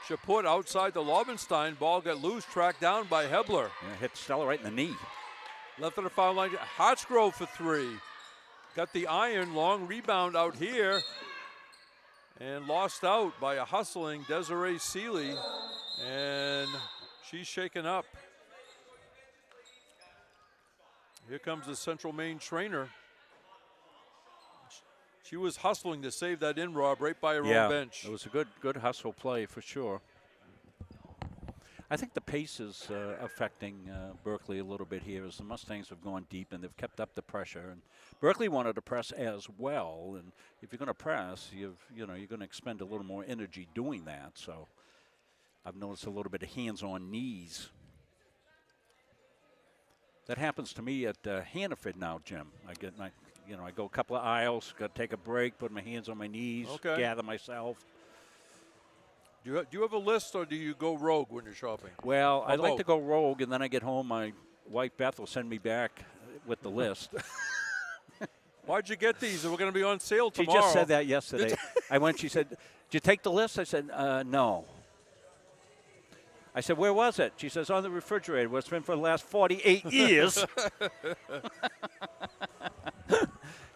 Chaput outside the Lobenstein. Ball got loose, tracked down by Hebler.
Yeah, hit Stella right in the knee.
Left of the foul line. Hartsgrove for 3. Got the iron, long rebound out here. And lost out by a hustling Desiree Seeley. And she's shaken up. Here comes the Central Maine trainer. She was hustling to save that in, Rob, right by her own bench.
It was a good hustle play for sure. I think the pace is affecting Berkeley a little bit here as the Mustangs have gone deep and they've kept up the pressure. And Berkeley wanted to press as well. And if you're going to press, you're going to expend a little more energy doing that. So I've noticed a little bit of hands on knees. That happens to me at Hannaford now, Jim. I get my, I go a couple of aisles, got to take a break, put my hands on my knees, gather myself.
Do you have a list, or do you go rogue when you're shopping?
Well, I like
both?
to go rogue, and then I get home, my wife Beth will send me back with the list.
Why'd you get these? We're going to be on sale
She
tomorrow.
just said that yesterday. She said, did you take the list? I said, no. I said, where was it? She says, on the refrigerator. Well, it's been for the last 48 years.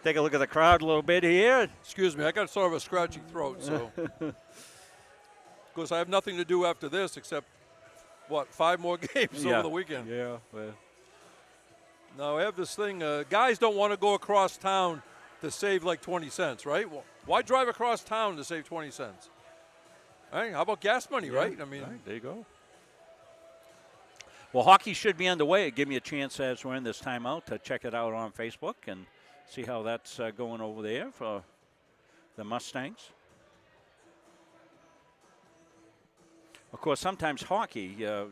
Take a look at the crowd a little bit here.
Excuse me, I got sort of a scratchy throat, so. Of course, I have nothing to do after this except, 5 more games over the weekend.
Yeah. Well.
Now, I have this thing. Guys don't want to go across town to save like 20 cents, right? Well, why drive across town to save 20 cents? Hey, how about gas money, right? I mean,
right, there you go. Well, hockey should be underway. Give me a chance as we're in this timeout to check it out on Facebook and see how that's going over there for the Mustangs. Of course, sometimes hockey, they'll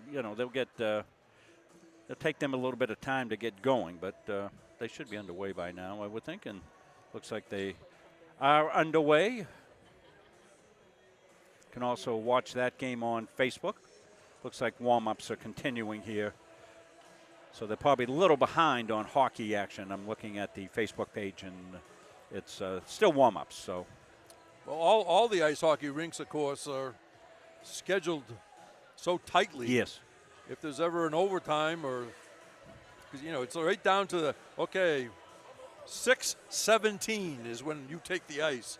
take them a little bit of time to get going, but they should be underway by now, I would think, and looks like they are underway. Can also watch that game on Facebook. Looks like warm-ups are continuing here. So they're probably a little behind on hockey action. I'm looking at the Facebook page, and it's still warm-ups. So,
well, all the ice hockey rinks, of course, are scheduled so tightly.
Yes.
If there's ever an overtime, or because it's right down to the 6:17 is when you take the ice.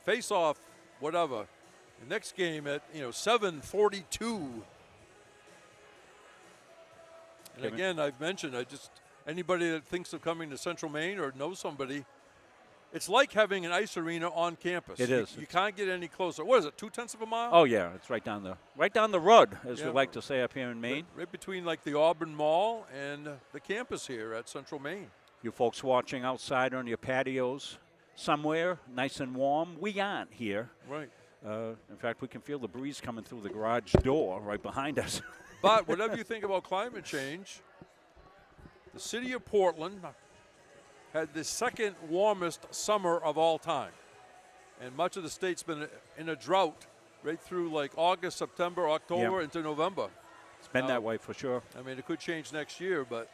Face off, whatever. The next game at 7:42. And again, I've mentioned, anybody that thinks of coming to Central Maine or knows somebody, it's like having an ice arena on campus.
It is.
You can't get any closer. What is it, 0.2 of a mile?
Oh yeah, it's right down the road, as we like to say up here in Maine.
Right between like the Auburn Mall and the campus here at Central Maine.
You folks watching outside on your patios somewhere, nice and warm. We aren't here.
Right.
In fact, we can feel the breeze coming through the garage door right behind us.
But whatever you think about climate change, the city of Portland had the second warmest summer of all time. And much of the state's been in a drought right through like August, September, October, into November.
It's been that way for sure.
I mean, it could change next year, but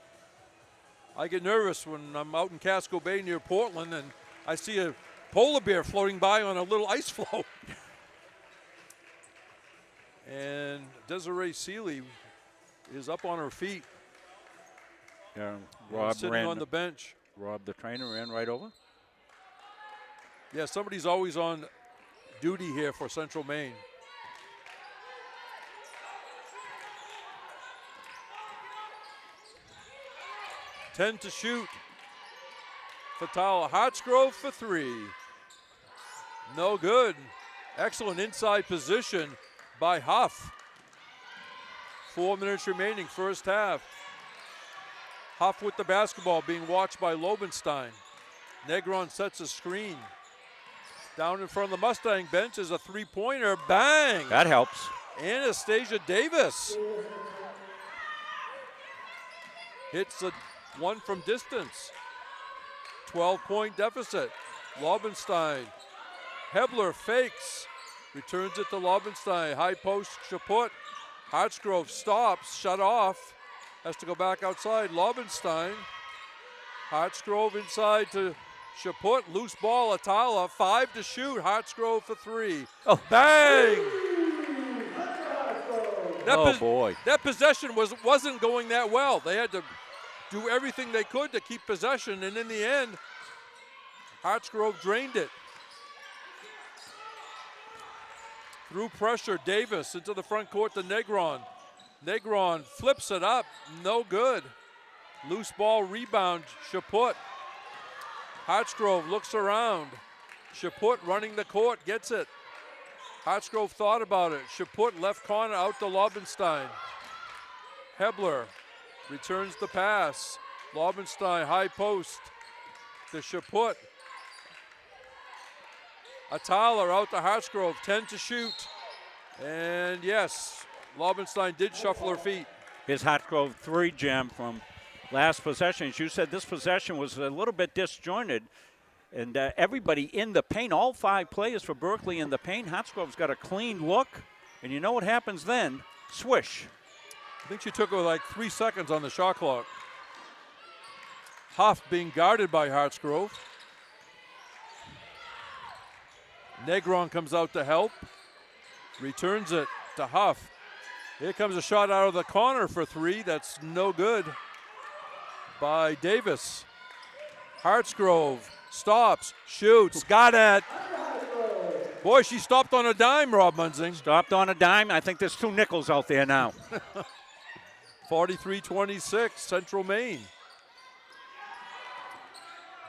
I get nervous when I'm out in Casco Bay near Portland and I see a polar bear floating by on a little ice floe. And Desiree Seeley is up on her feet.
Yeah, Rob
sitting on the bench.
Rob, the trainer, ran right over.
Yeah, somebody's always on duty here for Central Maine. Ten to shoot. Fatala Hartsgrove for 3. No good. Excellent inside position by Huff. 4 minutes remaining, first half. Huff with the basketball, being watched by Lobenstein. Negron sets a screen. Down in front of the Mustang bench is a three-pointer. Bang!
That helps.
Anastasia Davis hits a one from distance. 12-point deficit. Lobenstein. Hebler fakes. Returns it to Lobenstein. High post, Chaput. Hartsgrove stops, shut off. Has to go back outside. Lobenstein. Hartsgrove inside to Chaput. Loose ball, Atala. 5 to shoot. Hartsgrove for 3.
Oh.
Bang!
Boy.
That possession wasn't going that well. They had to do everything they could to keep possession, and in the end, Hartsgrove drained it. Through pressure, Davis into the front court to Negron. Negron flips it up, no good. Loose ball rebound, Chaput. Hartsgrove looks around. Chaput running the court, gets it. Hartsgrove thought about it. Chaput left corner out to Lobenstein. Hebler returns the pass. Lobenstein high post to Chaput. Atala out to Hartsgrove, 10 to shoot. And yes, Lobenstein did shuffle her feet.
His Hartsgrove 3 gem from last possession. As you said, this possession was a little bit disjointed. And everybody in the paint, all 5 players for Berkeley in the paint. Hartsgrove's got a clean look. And you know what happens then? Swish.
I think she took like 3 seconds on the shot clock. Huff being guarded by Hartsgrove. Negron comes out to help. Returns it to Huff. Here comes a shot out of the corner for 3. That's no good by Davis. Hartsgrove stops, shoots, got it. Boy, she stopped on a dime, Rob Munzing.
Stopped on a dime. I think there's 2 nickels out there now.
43-26, Central Maine.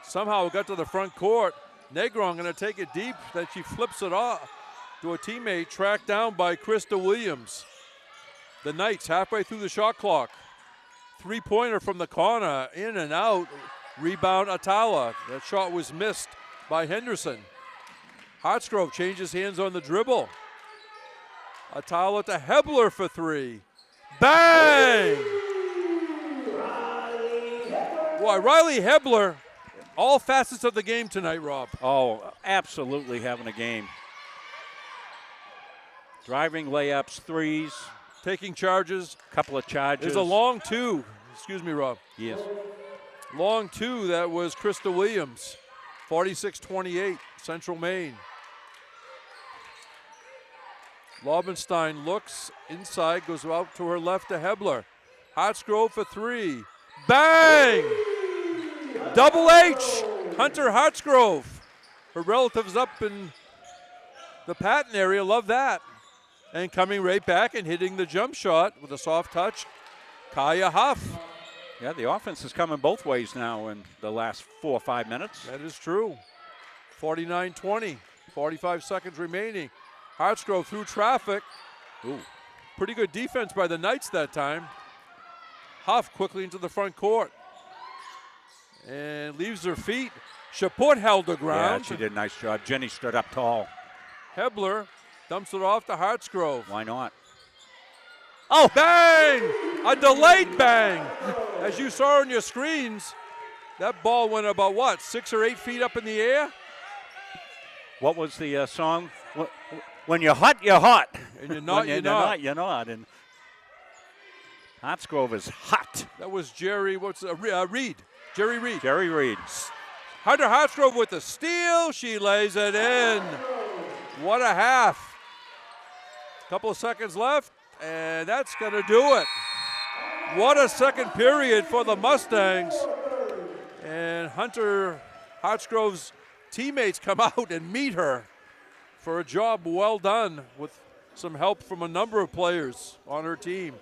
Somehow it got to the front court. Negron going to take it deep, then she flips it off to a teammate, tracked down by Krista Williams. The Knights halfway through the shot clock. 3-pointer from the corner, in and out. Rebound Atala. That shot was missed by Henderson. Hartsgrove changes hands on the dribble. Atala to Hebler for 3. Bang! Boy, Riley Hebler, all facets of the game tonight, Rob.
Oh, absolutely having a game. Driving layups, threes.
Taking charges.
Couple of charges.
There's a long 2. Excuse me, Rob.
Yes.
Long 2, that was Krista Williams. 46-28, Central Maine. Laubenstein looks inside, goes out to her left to Hebler. Hartsgrove for 3. Bang! Double H, Hunter Hartsgrove. Her relatives up in the Patton area, love that. And coming right back and hitting the jump shot with a soft touch, Kaya Huff.
Yeah, the offense is coming both ways now in the last 4 or 5 minutes.
That is true. 49-20, 45 seconds remaining. Hartsgrove through traffic.
Ooh.
Pretty good defense by the Knights that time. Huff quickly into the front court. And leaves her feet. Chaput held the ground.
Yeah, she did a nice job. Jenny stood up tall.
Hebler dumps it off to Hartsgrove.
Why not?
Oh, bang! A delayed bang. As you saw on your screens, that ball went about, what, 6 or 8 feet up in the air?
What was the song? When you're hot, you're hot.
And you're not,
you're not. You're not. And Hartsgrove is hot.
That was Jerry, Reed. Jerry Reed.
Jerry Reed.
Hunter Hartsgrove with the steal. She lays it in. What a half. Couple of seconds left, and that's going to do it. What a second period for the Mustangs. And Hunter Hartsgrove's teammates come out and meet her for a job well done with some help from a number of players on her team.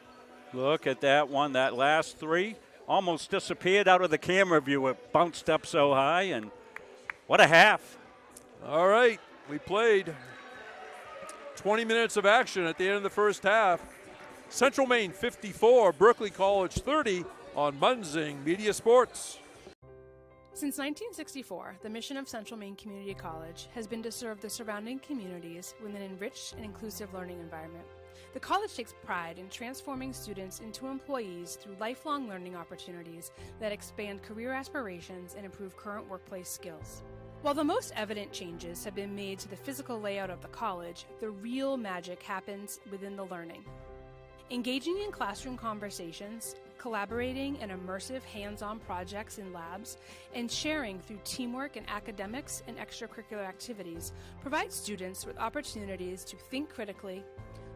Look at that one. That last 3 almost disappeared out of the camera view. It bounced up so high, and what a half.
All right, we played 20 minutes of action at the end of the first half. Central Maine 54, Berkeley College 30 on Munzing Media Sports.
Since 1964, the mission of Central Maine Community College has been to serve the surrounding communities with an enriched and inclusive learning environment. The college takes pride in transforming students into employees through lifelong learning opportunities that expand career aspirations and improve current workplace skills. While the most evident changes have been made to the physical layout of the college, the real magic happens within the learning. Engaging in classroom conversations, collaborating in immersive hands-on projects in labs, and sharing through teamwork in academics and extracurricular activities provides students with opportunities to think critically,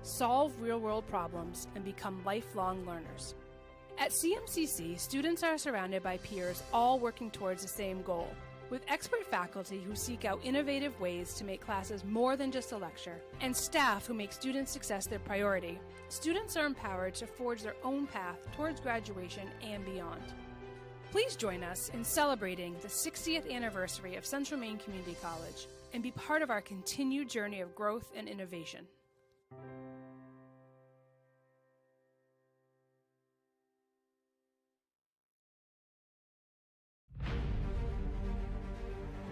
solve real-world problems, and become lifelong learners. At CMCC, students are surrounded by peers all working towards the same goal, with expert faculty who seek out innovative ways to make classes more than just a lecture, and staff who make student success their priority. Students are empowered to forge their own path towards graduation and beyond. Please join us in celebrating the 60th anniversary of Central Maine Community College and be part of our continued journey of growth and innovation.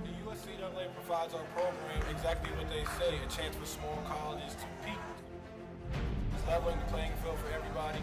The USCAA provides our program exactly what they say, a chance for small colleges to peak. It's leveling the playing field for everybody.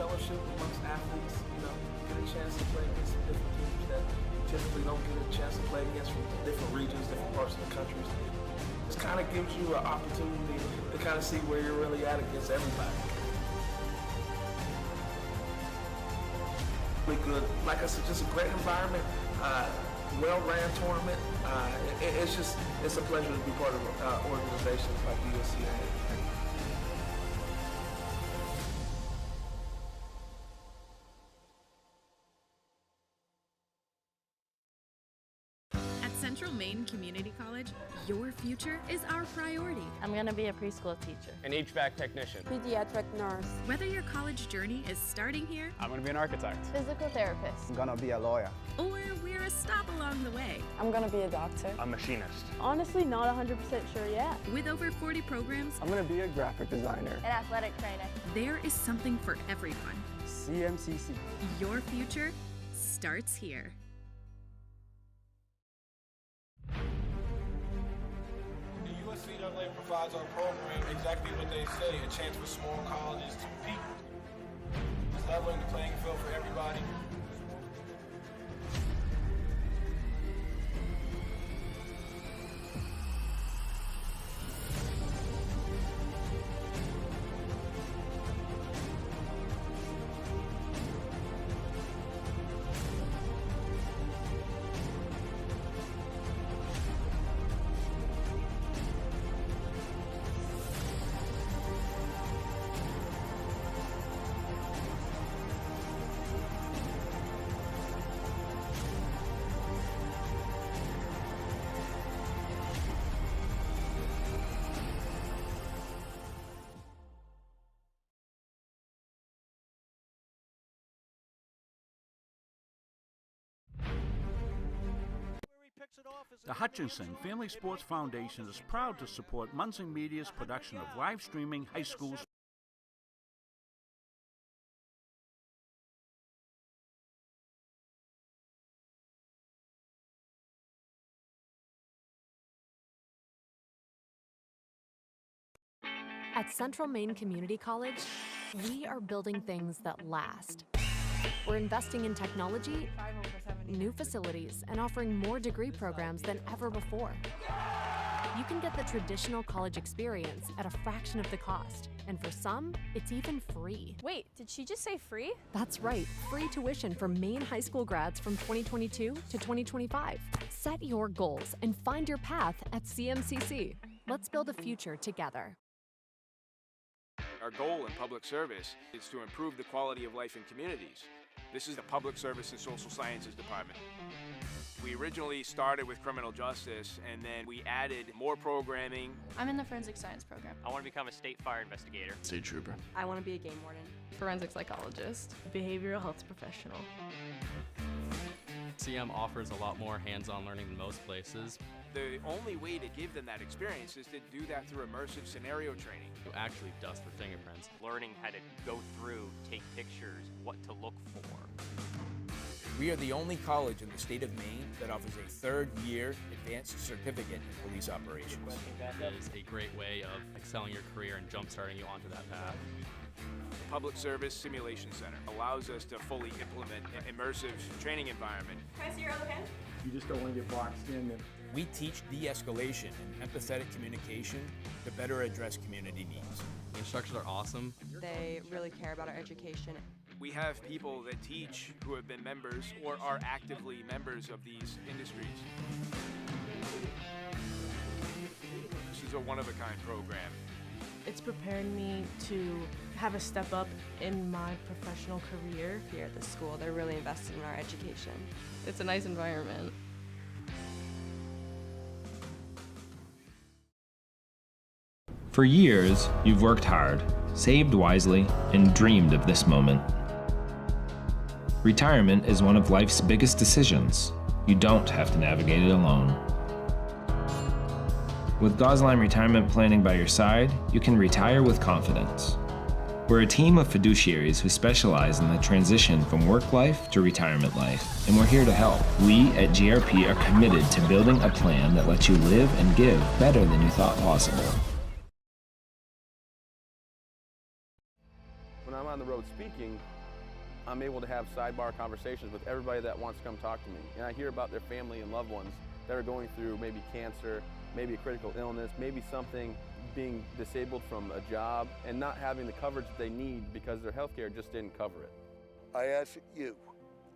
fellowship amongst athletes, get a chance to play against some different teams that typically don't get a chance to play against from different regions, different parts of the country. This kind of gives you an opportunity to kind of see where you're really at against everybody. Really good. Like I said, just a great environment, well-ran tournament. It's a pleasure to be part of organizations like USCA.
Central Maine Community College, your future is our priority.
I'm going to be a preschool teacher.
An HVAC technician.
Pediatric nurse.
Whether your college journey is starting here,
I'm going to be an architect.
Physical therapist.
I'm gonna be a lawyer.
or we're a stop along the way.
I'm gonna be a doctor.
A machinist.
Honestly, not 100% sure yet.
With over 40 programs,
I'm gonna be a graphic designer.
An athletic trainer.
there is something for everyone.
CMCC.
Your future starts here.
The USCA provides our program exactly what they say, a chance for small colleges to compete. It's leveling the playing field for everybody.
The Hutchinson Family Sports Foundation is proud to support Munson Media's production of live streaming high school
At Central Maine Community College, we are building things that last. We're investing in technology, new facilities, and offering more degree programs than ever before. You can get the traditional college experience at a fraction of the cost, and for some, it's even free.
Wait, did she just say free?
That's right, free tuition for Maine high school grads from 2022 to 2025. Set your goals and find your path at CMCC. Let's build a future together.
Our goal in public service is to improve the quality of life in communities. This is the Public Service and Social Sciences Department. We originally started with criminal justice, and then we added more programming.
I'm in the forensic science program.
I want to become a state fire investigator.
State trooper.
I want to be a game warden.
Forensic psychologist. Behavioral health professional.
CM offers a lot more hands-on learning than most places.
The only way to give them that experience is to do that through immersive scenario training.
You actually dust for fingerprints.
Learning how to go through, take pictures, what to look for.
We are the only college in the state of Maine that offers a third-year advanced certificate in police operations.
It is a great way of excelling your career and jump-starting you onto that path.
The Public Service Simulation Center allows us to fully implement an immersive training environment.
Can I see your other hand?
You just don't want to get boxed in.
We teach de-escalation and empathetic communication to better address community needs.
The instructors are awesome.
They really care about our education.
We have people that teach who have been members or are actively members of these industries. This is a one-of-a-kind program.
It's preparing me to have a step up in my professional career.
Here at the school, they're really invested in our education.
It's a nice environment.
For years, you've worked hard, saved wisely, and dreamed of this moment. Retirement is one of life's biggest decisions. You don't have to navigate it alone. With Gosline Retirement Planning by your side, you can retire with confidence. We're a team of fiduciaries who specialize in the transition from work life to retirement life, and we're here to help. We at GRP are committed to building a plan that lets you live and give better than you thought possible.
When I'm on the road speaking,
I'm able to have sidebar conversations with everybody that wants to come talk to me. And I hear about their family and loved ones that are going through maybe cancer, maybe a critical illness, maybe something, being disabled from a job and not having the coverage that they need because their health care just didn't cover it.
I ask that you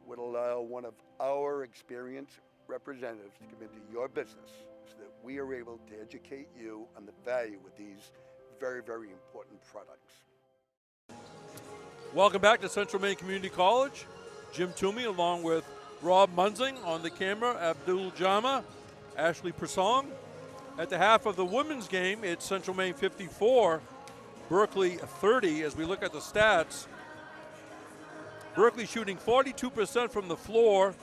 would allow one of our experienced representatives to come into your business so that we are able to educate you on the value of these very, very important products.
Welcome back to Central Maine Community College. Jim Toomey along with Rob Munzing on the camera, Abdul Jama, Ashley Persong. At the half of the women's game, it's Central Maine 54, Berkeley 30. As we look at the stats, Berkeley shooting 42% from the floor,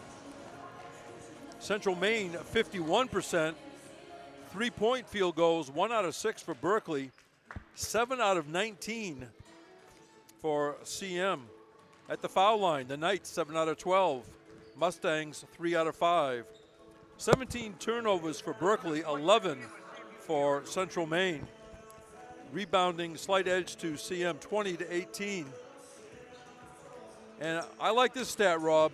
Central Maine 51%. 3-point field goals, 1 out of 6 for Berkeley, 7 out of 19 for CM. At the foul line, the Knights 7 out of 12, Mustangs 3 out of 5. 17 turnovers for Berkeley, 11 for Central Maine. Rebounding, slight edge to CM, 20-18. And I like this stat, Rob.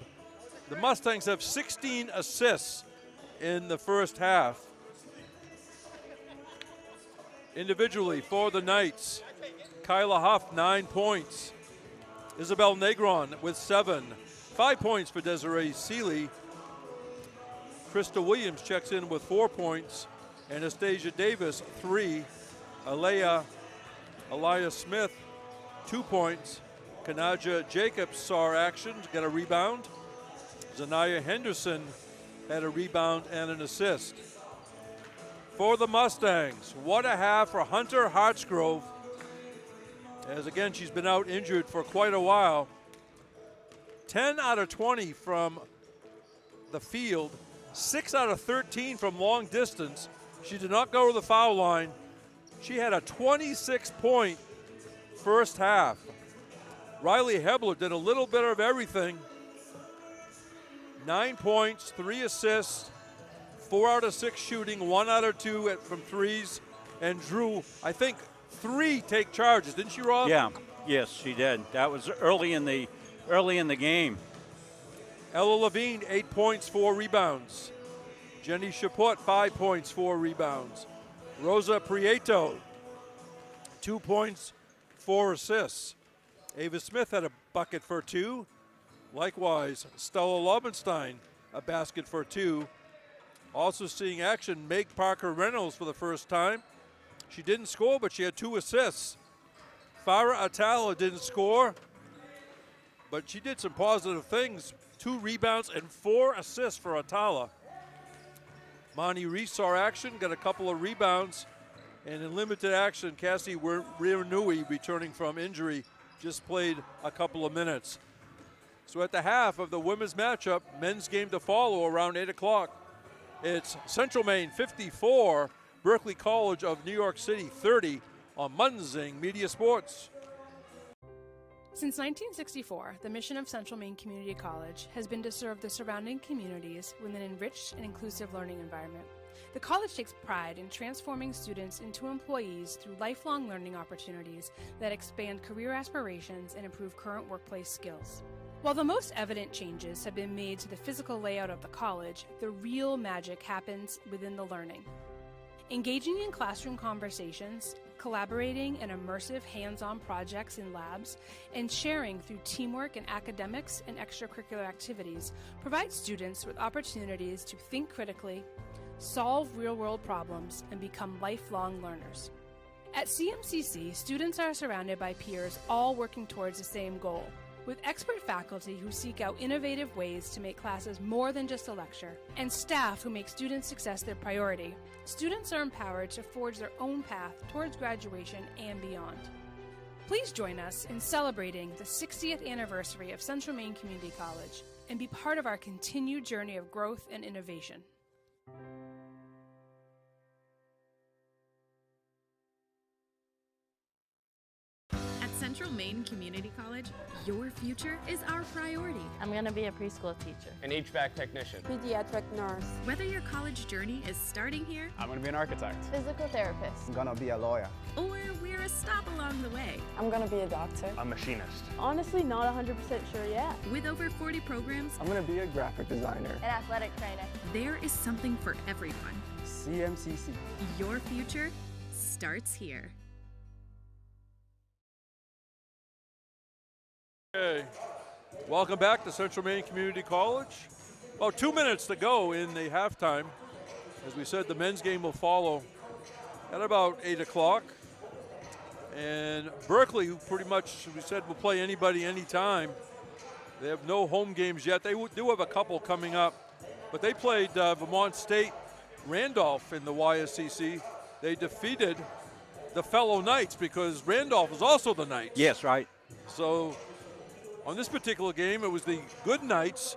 The Mustangs have 16 assists in the first half. Individually for the Knights, Kyla Huff, 9 points. Isabel Negron with 7. 5 points for Desiree Seeley. Krista Williams checks in with 4 points. Anastasia Davis, 3. Aliyah Smith, 2 points. Kanaja Jacobs saw action, got a rebound. Zanaya Henderson had a rebound and an assist. For the Mustangs, what a half for Hunter Hartsgrove. As again, she's been out injured for quite a while. 10 out of 20 from the field, 6 out of 13 from long distance. She did not go to the foul line. She had a 26-point first half. Riley Hebler did a little bit of everything. 9 points, 3 assists, 4 out of 6 shooting, 1 out of 2 from threes, and drew, I think, 3 take charges, didn't she, Rob?
Yeah, yes, she did. That was early in the game.
Ella Levine, 8 points, 4 rebounds. Jenny Chaput, 5 points, 4 rebounds. Rosa Prieto, 2 points, 4 assists. Ava Smith had a bucket for 2. Likewise, Stella Lobenstein, a basket for 2. Also seeing action, Meg Parker Reynolds for the first time. She didn't score, but she had 2 assists. Farah Atala didn't score, but she did some positive things. 2 rebounds and 4 assists for Atala. Monty Reese saw action, got a couple of rebounds, and in limited action, Cassie Rianui, returning from injury, just played a couple of minutes. So at the half of the women's matchup, men's game to follow around 8 o'clock. It's Central Maine 54, Berkeley College of New York City 30 on Munzing Media Sports.
Since 1964, the mission of Central Maine Community College has been to serve the surrounding communities with an enriched and inclusive learning environment. The college takes pride in transforming students into employees through lifelong learning opportunities that expand career aspirations and improve current workplace skills. While the most evident changes have been made to the physical layout of the college, the real magic happens within the learning. Engaging in classroom conversations, collaborating in immersive hands-on projects in labs, and sharing through teamwork in academics and extracurricular activities provides students with opportunities to think critically, solve real-world problems, and become lifelong learners. At CMCC, students are surrounded by peers all working towards the same goal, with expert faculty who seek out innovative ways to make classes more than just a lecture, and staff who make student success their priority. Students are empowered to forge their own path towards graduation and beyond. Please join us in celebrating the 60th anniversary of Central Maine Community College and be part of our continued journey of growth and innovation.
Central Maine Community College, your future is our priority.
I'm going to be a preschool teacher.
An HVAC technician.
Pediatric nurse.
Whether your college journey is starting here
I'm going to be an architect.
Physical therapist.
I'm gonna be a lawyer.
or we're a stop along the way,
I'm gonna be a doctor.
A machinist.
Honestly, not 100% sure yet.
with over 40 programs,
I'm gonna be a graphic designer.
An athletic trainer.
there is something for everyone.
CMCC.
Your future starts here.
Okay, welcome back to Central Maine Community College. About 2 minutes to go in the halftime. As we said, the men's game will follow at about 8 o'clock. And Berkeley, who pretty much, we said, will play anybody, anytime. They have no home games yet. They do have a couple coming up. But they played Vermont State Randolph in the YSCC. They defeated the fellow Knights because Randolph is also the Knights.
Yes, right.
So on this particular game, it was the good Knights,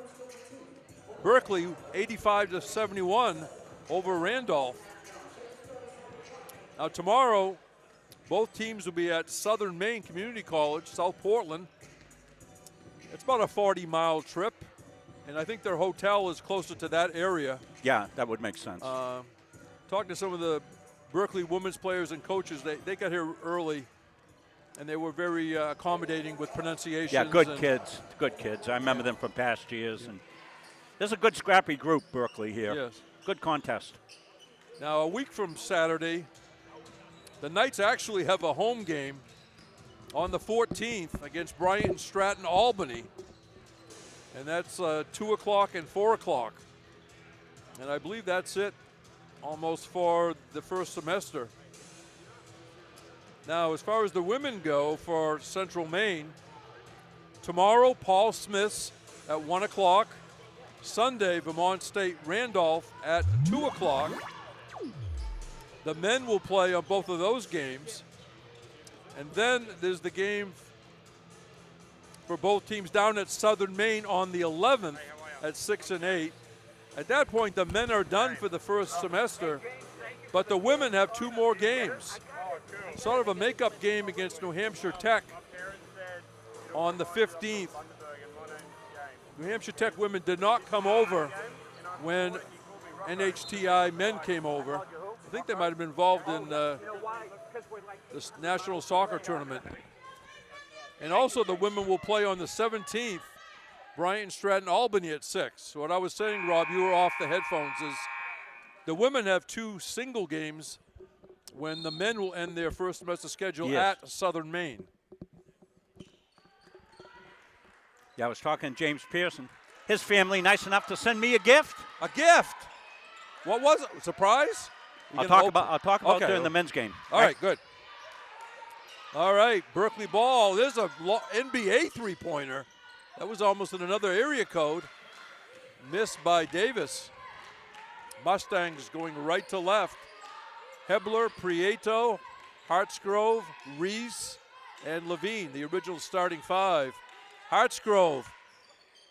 Berkeley 85-71 over Randolph. Now tomorrow, both teams will be at Southern Maine Community College, South Portland. It's about a 40-mile trip, and I think their hotel is closer to that area.
Yeah, that would make sense.
Talking to some of the Berkeley women's players and coaches, they got here early, and they were very accommodating with pronunciations.
Yeah, good kids, good kids. I remember them from past years. And there's a good scrappy group, Berkeley, here.
Yes.
Good contest.
Now, a week from Saturday, the Knights actually have a home game on the 14th against Bryant Stratton Albany. And that's 2 o'clock and 4 o'clock. And I believe that's it almost for the first semester. Now, as far as the women go for Central Maine, tomorrow, Paul Smith's at 1 o'clock. Sunday, Vermont State Randolph at 2 o'clock. The men will play on both of those games. And then there's the game for both teams down at Southern Maine on the 11th at 6 and 8. At that point, the men are done for the first semester, but the women have 2 more games. Sort of a makeup game against New Hampshire Tech on the 15th. New Hampshire Tech women did not come over when NHTI men came over. I think they might have been involved in this national soccer tournament. And also the women will play on the 17th, Bryant Stratton Albany at 6. So what I was saying, Rob, you were off the headphones, is the women have 2 single games when the men will end their first semester schedule at Southern Maine.
Yeah, I was talking to James Pearson. His family nice enough to send me a gift.
A gift? What was it? Surprise?
I'll talk about during the men's game.
All right, good. All right, Berkeley ball. There's a NBA three-pointer. That was almost in another area code. Missed by Davis. Mustangs going right to left. Hebler, Prieto, Hartsgrove, Reese, and Levine, the original starting 5. Hartsgrove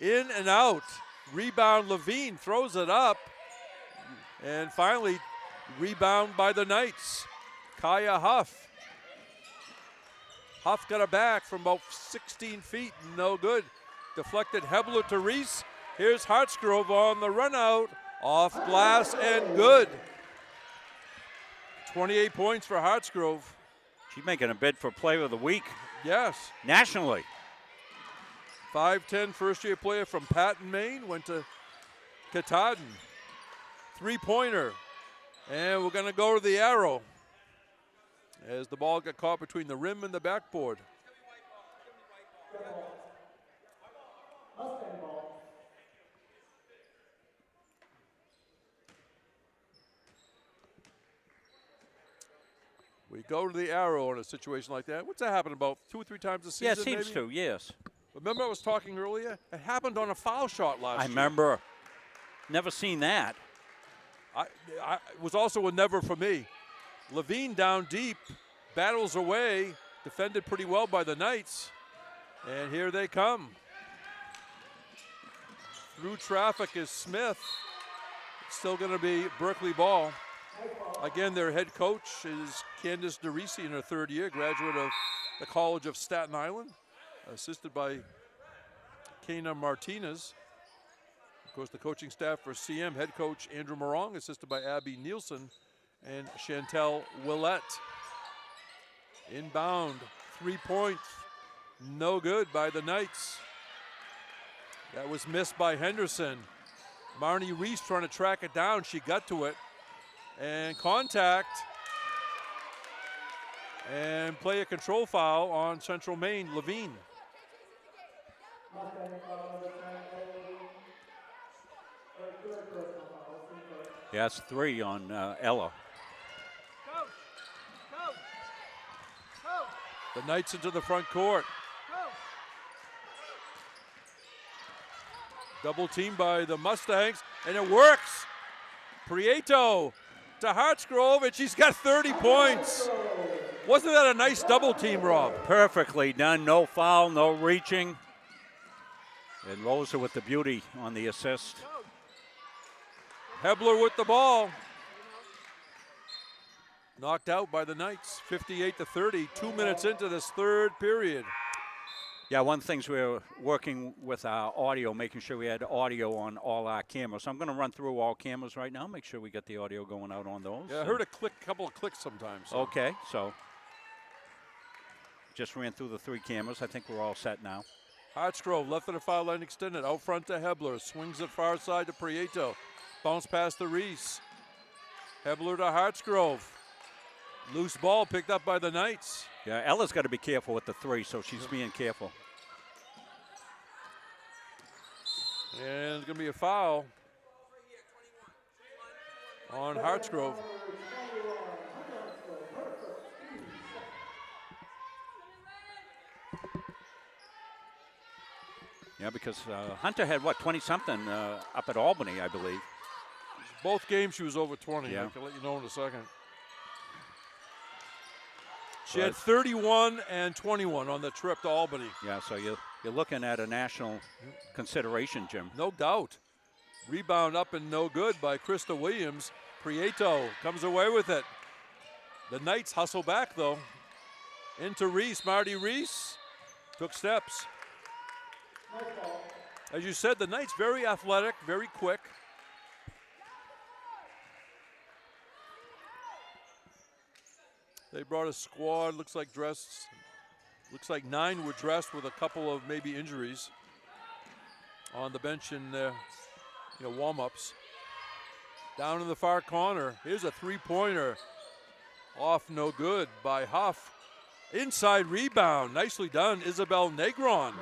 in and out. Rebound, Levine throws it up. And finally, rebound by the Knights. Kaya Huff. Huff got it back from about 16 feet, no good. Deflected Hebler to Reese. Here's Hartsgrove on the run out. Off glass and good. 28 points for Hartsgrove.
She's making a bid for Player of the Week.
Yes.
Nationally.
5'10", first-year player from Patton, Maine, went to Katahdin. Three-pointer. And we're going to go to the arrow as the ball got caught between the rim and the backboard. We go to the arrow in a situation like that. What's that happen about 2 or 3 times a season?
Yeah, it seems
maybe?
to, yes.
Remember I was talking earlier? It happened on a foul shot last year.
I remember. Never seen that.
It was also a never for me. Levine down deep, battles away, defended pretty well by the Knights. And here they come. Through traffic is Smith. It's still going to be Berkeley ball. Again, their head coach is Candace DeRisi in her 3rd year, graduate of the College of Staten Island, assisted by Kana Martinez. Of course, the coaching staff for CM, head coach Andrew Morong, assisted by Abby Nielsen and Chantel Willette. Inbound, 3 points, no good by the Knights. That was missed by Henderson. Marnie Reese trying to track it down. She got to it. And contact. And play a control foul on Central Maine, Levine.
Yeah, it's 3 on Ella.
The Knights into the front court. Double team by the Mustangs, and it works. Prieto to Hartsgrove, and she's got 30 points. Wasn't that a nice double team, Rob?
Perfectly done. No foul, no reaching. And Rosa with the beauty on the assist.
Hebler with the ball. Knocked out by the Knights, 58-30, 2 minutes into this third period.
Yeah, one of the things we were working with our audio, making sure we had audio on all our cameras. So I'm going to run through all cameras right now, make sure we get the audio going out on those.
Yeah, I heard a couple of clicks sometimes. So.
Okay, so just ran through the 3 cameras. I think we're all set now.
Hartsgrove, left of the foul line extended, out front to Hebler, swings it far side to Prieto. Bounce past the Reese. Hebler to Hartsgrove. Loose ball picked up by the Knights.
Yeah, Ella's got to be careful with the 3, so she's being careful.
And it's going to be a foul on Hartsgrove.
Yeah, because Hunter had, 20-something up at Albany, I believe.
Both games she was over 20.
Yeah.
I can let you know in a second. She had 31 and 21 on the trip to Albany.
Yeah, so you're looking at a national consideration, Jim.
No doubt. Rebound up and no good by Krista Williams. Prieto comes away with it. The Knights hustle back, though. Into Reese. Marty Reese took steps. As you said, the Knights very athletic, very quick. They brought a squad, looks like 9 were dressed with a couple of maybe injuries on the bench in warm-ups. Down in the far corner, here's a 3-pointer. Off no good by Huff. Inside rebound, nicely done, Isabel Negron.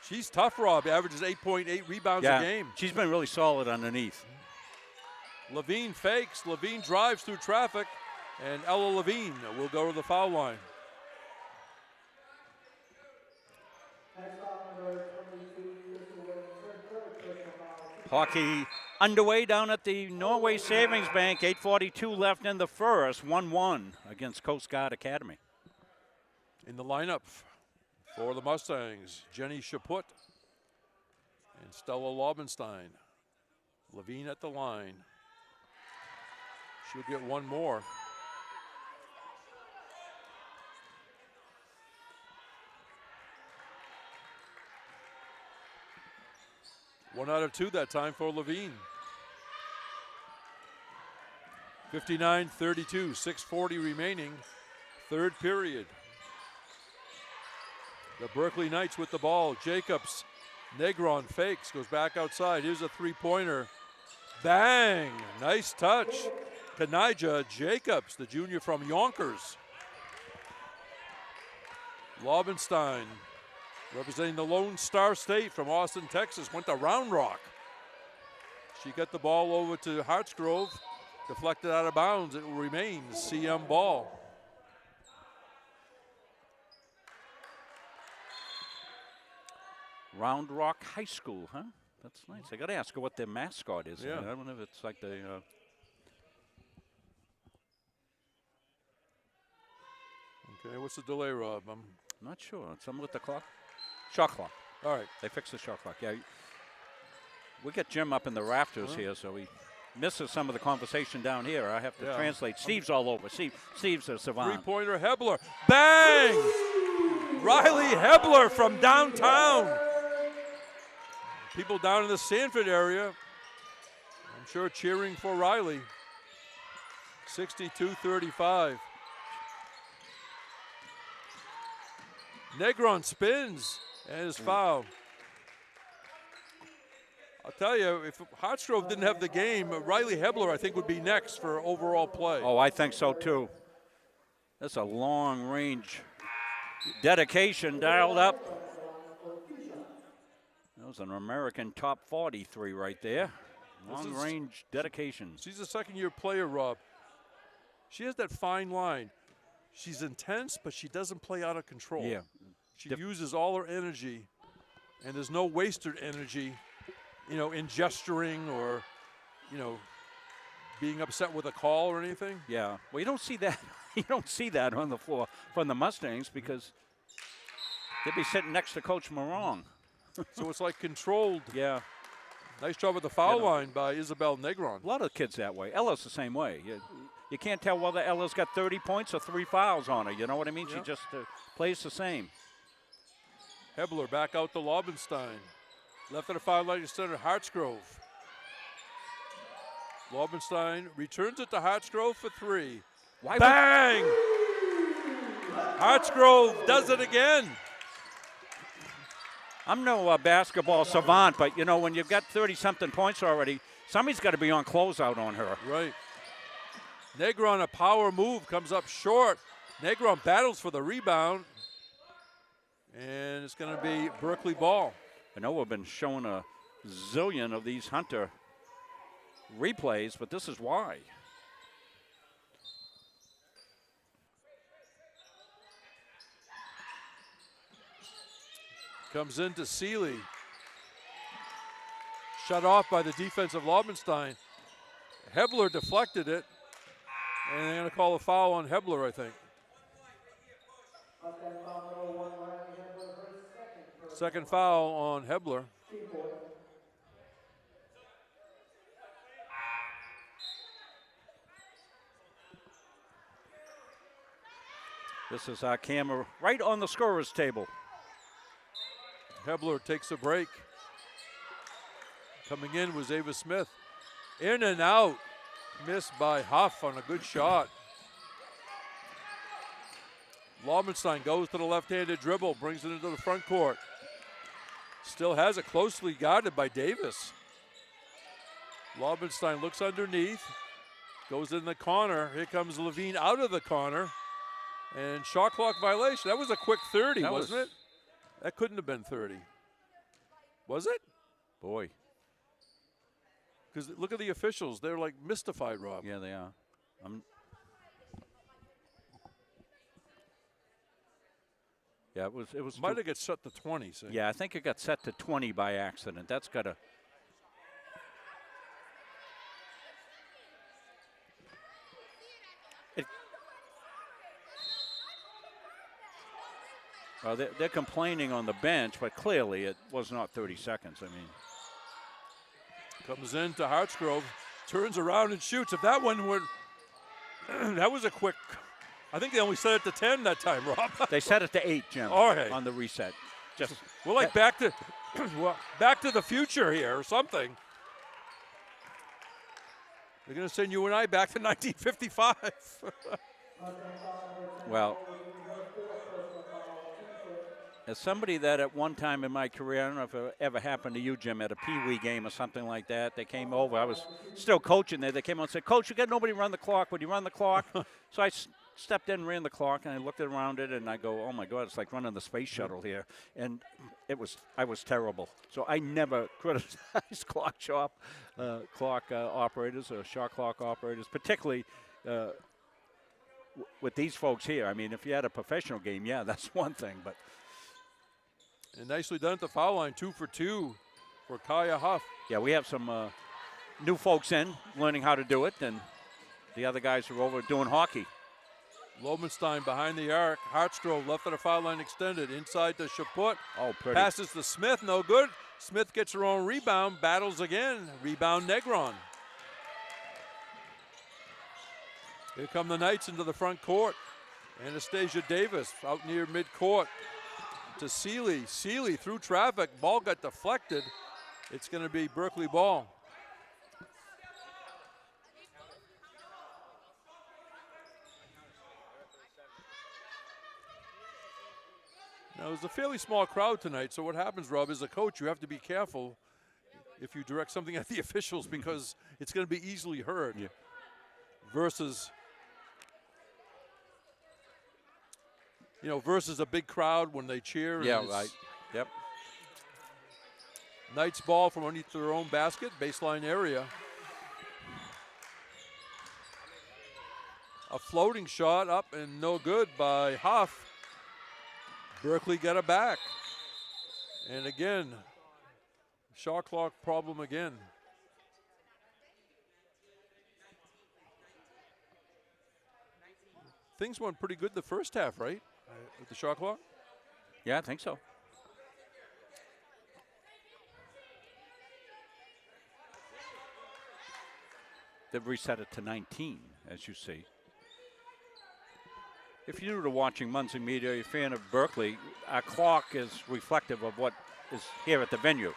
She's tough, Rob, averages 8.8 rebounds a game.
She's been really solid underneath.
Levine fakes, Levine drives through traffic. And Ella Levine will go to the foul line.
Hockey underway down at the Norway Savings Bank. 8:42 left in the first. 1-1 against Coast Guard Academy.
In the lineup for the Mustangs, Jenny Chaput and Stella Lobenstein. Levine at the line. She'll get one more. One out of 2 that time for Levine. 59-32, 6:40 remaining, third period. The Berkeley Knights with the ball. Jacobs, Negron fakes, goes back outside. Here's a 3-pointer. Bang, nice touch. Kanija Jacobs, the junior from Yonkers. Lobenstein, representing the Lone Star State from Austin, Texas, went to Round Rock. She got the ball over to Hartsgrove, deflected out of bounds. It remains CM ball.
Round Rock High School, huh? That's nice. I got to ask her what their mascot is.
Yeah.
I don't know if it's like the.
Okay, what's the delay, Rob? I'm
not sure. Something with the clock? Shot clock.
All right.
They fixed the shot clock. Yeah. We got Jim up in the rafters here, so we. misses some of the conversation down here. I have to translate. Steve's all over. Steve's a savant.
Three-pointer, Hebler. Bang! Riley Hebler from downtown. People down in the Sanford area, I'm sure, cheering for Riley. 62-35. Negron spins and is fouled. I'll tell you, if Hartsgrove didn't have the game, Riley Hebler, I think, would be next for overall play.
Oh, I think so, too. That's a long-range dedication dialed up. That was an American top 43 right there. Long-range dedication.
She's a second-year player, Rob. She has that fine line. She's intense, but she doesn't play out of control.
Yeah.
She uses all her energy, and there's no wasted energy, in gesturing or, being upset with a call or anything.
Yeah. Well, you don't see that. You don't see that on the floor from the Mustangs because they'd be sitting next to Coach Morong.
So it's like controlled.
Yeah.
Nice job at the foul line by Isabel Negron.
A lot of kids that way. Ella's the same way. You can't tell whether Ella's got 30 points or 3 fouls on her. You know what I mean? She just plays the same.
Hebler back out to Lobenstein. Left of the foul line center, Hartsgrove. Lobenstein returns it to Hartsgrove for 3. Bang! Hartsgrove does it again.
I'm no basketball savant, but, when you've got 30-something points already, somebody's got to be on closeout on her.
Right. Negron, a power move, comes up short. Negron battles for the rebound. And it's going to be Berkeley ball.
I know we've been showing a zillion of these Hunter replays, but this is why.
Comes into Seeley. Shut off by the defense of Lobenstein. Hebler deflected it. And they're going to call a foul on Hebler, I think. Second foul on Hebler.
This is our camera right on the scorer's table.
Hebler takes a break. Coming in was Ava Smith. In and out. Missed by Huff on a good shot. Lobenstein goes to the left-handed dribble, brings it into the front court. Still has it closely guarded by Davis. Lobenstein looks underneath, goes in the corner. Here comes Levine out of the corner. And shot clock violation. That was a quick 30, wasn't it? That couldn't have been 30. Was it?
Boy.
Because look at the officials. They're like mystified, Rob.
Yeah, they are. Yeah, it was.
Might have got set to 20. So.
Yeah, I think it got set to 20 by accident. That's got to. They're complaining on the bench, but clearly it was not 30 seconds. I mean.
Comes into Hartsgrove, turns around and shoots. If that one were, that was a quick. I think they only set it to 10 that time, Rob.
They set it to 8, Jim.
All right.
On the reset. Just
we're like back to back to the future here or something. They're going to send you and I back to 1955.
Well, as somebody that at one time in my career, I don't know if it ever happened to you, Jim, at a Pee-wee game or something like that, they came over. I was still coaching there. They came over and said, Coach, you got nobody run the clock. Would you run the clock? So I stepped in, ran the clock, and I looked around it, and I go, oh, my God, it's like running the space shuttle here. And I was terrible. So I never criticized clock operators or shot clock operators, particularly with these folks here. I mean, if you had a professional game, yeah, that's one thing, but.
And nicely done at the foul line, 2 for 2 for Kaya Huff.
Yeah, we have some new folks in learning how to do it, and the other guys are over doing hockey.
Lobenstein behind the arc. Hartsgrove left of the foul line extended. Inside to Chaput.
Oh, pretty.
Passes to Smith, no good. Smith gets her own rebound, battles again. Rebound Negron. Here come the Knights into the front court. Anastasia Davis out near midcourt to Seeley. Seeley through traffic. Ball got deflected. It's going to be Berkeley ball. Now, it was a fairly small crowd tonight, so what happens, Rob, as a coach, you have to be careful if you direct something at the officials because it's going to be easily heard.
Yeah.
Versus, versus a big crowd when they cheer.
Yeah, right. Yep.
Knights ball from underneath their own basket, baseline area. A floating shot up and no good by Huff. Berkeley got it back. And again, shot clock problem again. Things went pretty good the first half, right? With the shot clock?
Yeah, I think so. They've reset it to 19, as you see. If you're new to watching Muncie Media, you're a fan of Berkeley, our clock is reflective of what is here at the venue.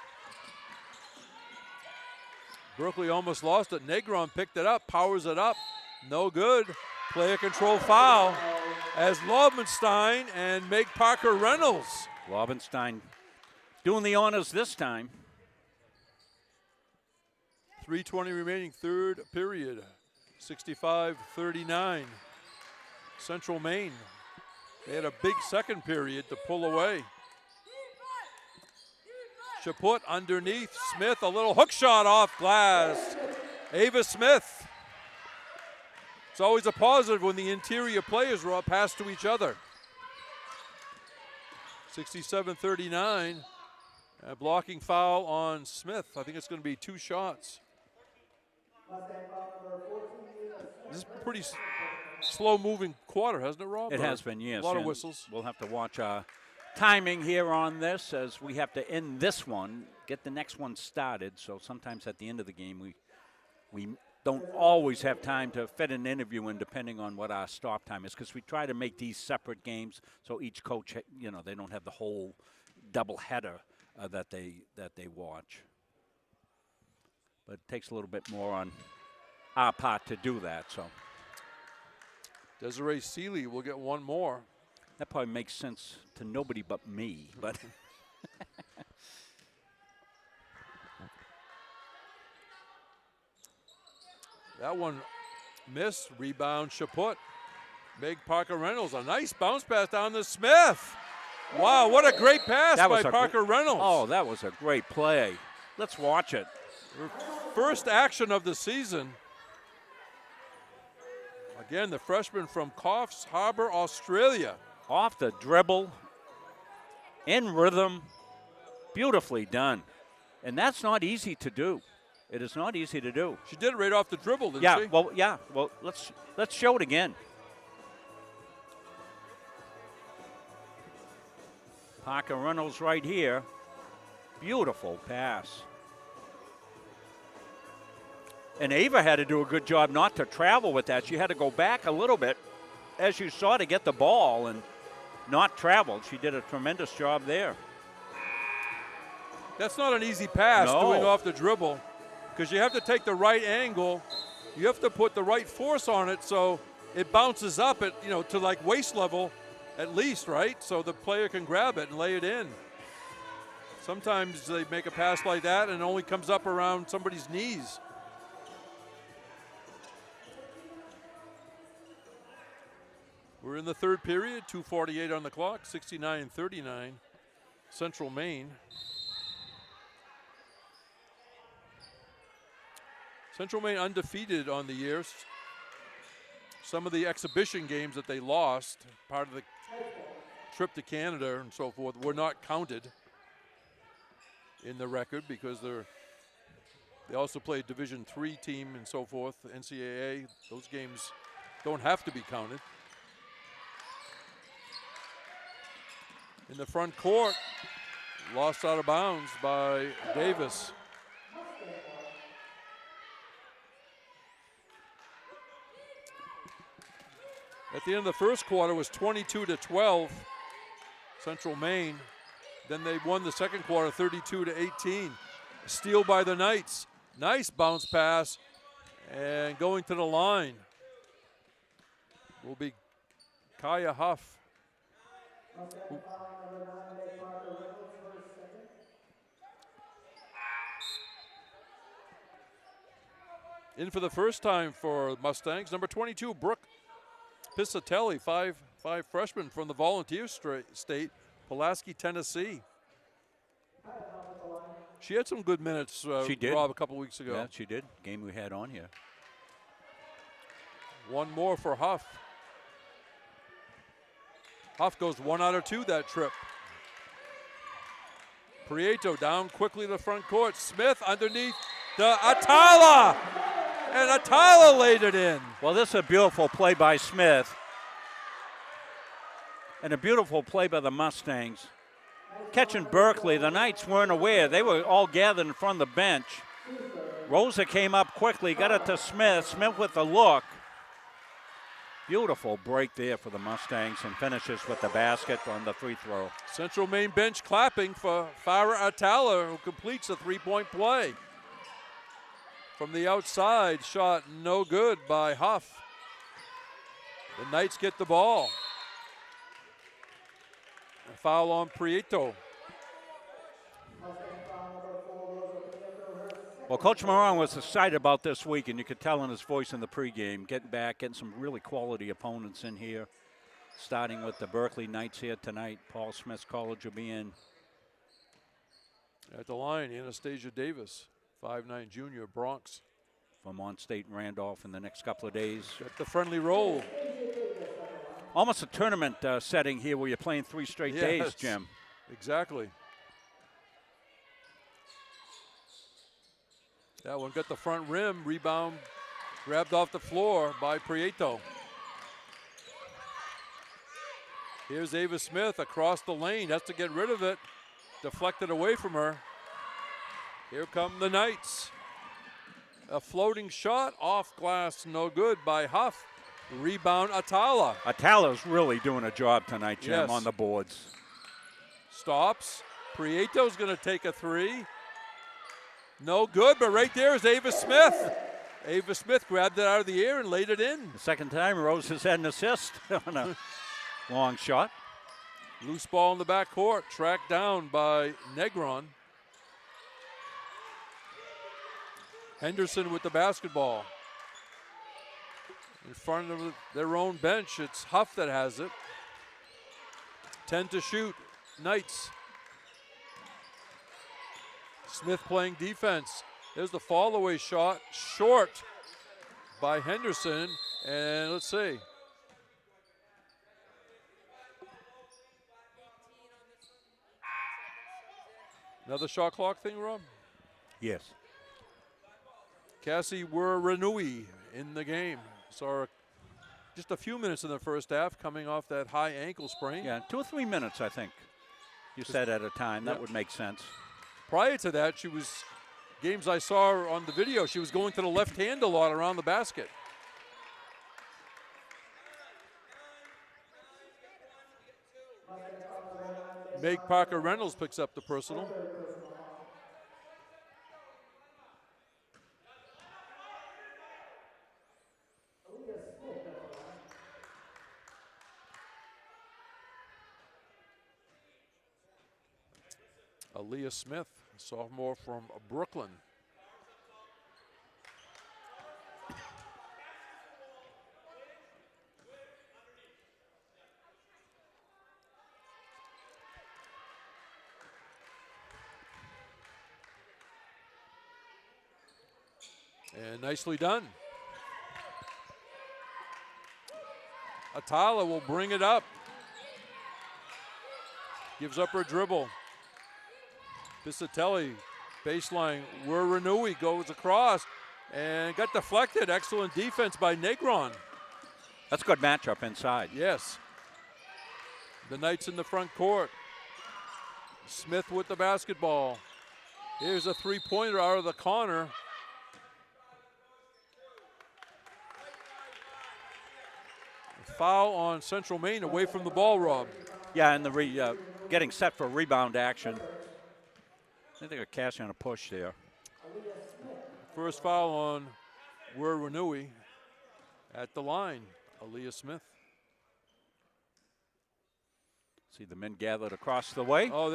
Berkeley almost lost it. Negron picked it up, powers it up. No good. Player control foul as Lobenstein and Meg Parker Reynolds.
Lobenstein doing the honors this time.
3:20 remaining, third period. 65-39. Central Maine. They had a big second period to pull away. Chaput underneath. Smith, a little hook shot off glass. Ava Smith. It's always a positive when the interior players pass to each other. 67-39. A blocking foul on Smith. I think it's going to be 2 shots. This is pretty slow-moving quarter, hasn't it, Rob?
It has been, yes.
A lot of whistles.
We'll have to watch our timing here on this as we have to end this one, get the next one started. So sometimes at the end of the game, we don't always have time to fit an interview in depending on what our stop time is because we try to make these separate games so each coach, they don't have the whole double header that they watch. But it takes a little bit more on our part to do that, so.
Desiree Seeley will get one more.
That probably makes sense to nobody but me, but.
That one missed. Rebound Chaput. Meg Parker Reynolds. A nice bounce pass down to Smith. Wow, what a great pass by Parker Reynolds.
Oh, that was a great play. Let's watch it.
Her first action of the season. Again, the freshman from Coffs Harbour, Australia.
Off the dribble, in rhythm, beautifully done. And that's not easy to do. It is not easy to do.
She did it right off the dribble, didn't she?
Well, let's show it again. Parker Reynolds right here. Beautiful pass. And Ava had to do a good job not to travel with that. She had to go back a little bit, as you saw, to get the ball and not travel. She did a tremendous job there.
That's not an easy pass, doing off the dribble, because you have to take the right angle. You have to put the right force on it so it bounces up at, to like waist level at least, right? So the player can grab it and lay it in. Sometimes they make a pass like that and it only comes up around somebody's knees. We're in the third period, 2:48 on the clock, 69-39, Central Maine. Central Maine undefeated on the year. Some of the exhibition games that they lost, part of the trip to Canada and so forth, were not counted in the record because they also played Division III team and so forth, NCAA. Those games don't have to be counted. In the front court, lost out of bounds by Davis. At the end of the first quarter, it was 22-12, Central Maine. Then they won the second quarter, 32-18. Steal by the Knights. Nice bounce pass, and going to the line will be Kaya Huff. In for the first time for Mustangs, number 22, Brooke Piscatelli, five freshman from the Volunteer State, Pulaski, Tennessee. She had some good minutes,
she did.
Rob, a couple weeks ago.
Yeah, she did. Game we had on here.
One more for Huff. Huff goes 1 out of 2 that trip. Prieto down quickly to the front court. Smith underneath the Atala. And Atala laid it in.
Well, this is a beautiful play by Smith. And a beautiful play by the Mustangs. Catching Berkeley, the Knights weren't aware. They were all gathered in front of the bench. Rosa came up quickly, got it to Smith. Smith with the look. Beautiful break there for the Mustangs and finishes with the basket on the free throw.
Central Maine bench clapping for Farah Atala, who completes a three-point play. From the outside, shot no good by Huff. The Knights get the ball. A foul on Prieto.
Well, Coach Moran was excited about this week, and you could tell in his voice in the pregame, getting some really quality opponents in here, starting with the Berkeley Knights here tonight. Paul Smith's College will be in.
At the line, Anastasia Davis, 5'9" junior, Bronx.
Vermont State and Randolph in the next couple of days.
Got the friendly roll.
Almost a tournament setting here where you're playing 3 straight days, Jim.
Exactly. That one got the front rim, rebound, grabbed off the floor by Prieto. Here's Ava Smith across the lane, has to get rid of it. Deflected away from her. Here come the Knights. A floating shot off glass, no good by Huff. Rebound Atala.
Atala's really doing a job tonight, Jim,
Yes.
on the boards.
Stops. Prieto's going to take a three. No good, but right there is Ava Smith. Ava Smith grabbed it out of the air and laid it in.
The second time, Rose has had an assist on a long shot.
Loose ball in the back court, tracked down by Negron. Henderson with the basketball. In front of their own bench, it's Huff that has it. 10 to shoot, Knights. Smith playing defense. There's the fall away shot, short by Henderson. And let's see. Another shot clock thing, Rob?
Yes.
Cassie Renui in the game. Saw her just a few minutes in the first half coming off that high ankle sprain.
Yeah, 2 or 3 minutes, I think. You said at a time. That would make sense.
Prior to that, she was, games I saw her on the video, she was going to the left hand a lot around the basket. Meg Parker Reynolds picks up the personal. Aaliyah Smith, sophomore from Brooklyn. And nicely done. Atala will bring it up. Gives up her dribble. Piscatelli, baseline, where Renui goes across and got deflected. Excellent defense by Negron.
That's a good matchup inside.
Yes. The Knights in the front court. Smith with the basketball. Here's a three-pointer out of the corner. foul on Central Maine away from the ball, Rob.
Yeah, and the getting set for rebound action. I think they're casting on a push there.
First foul on Renui at the line, Aaliyah Smith.
See the men gathered across the way.
Oh,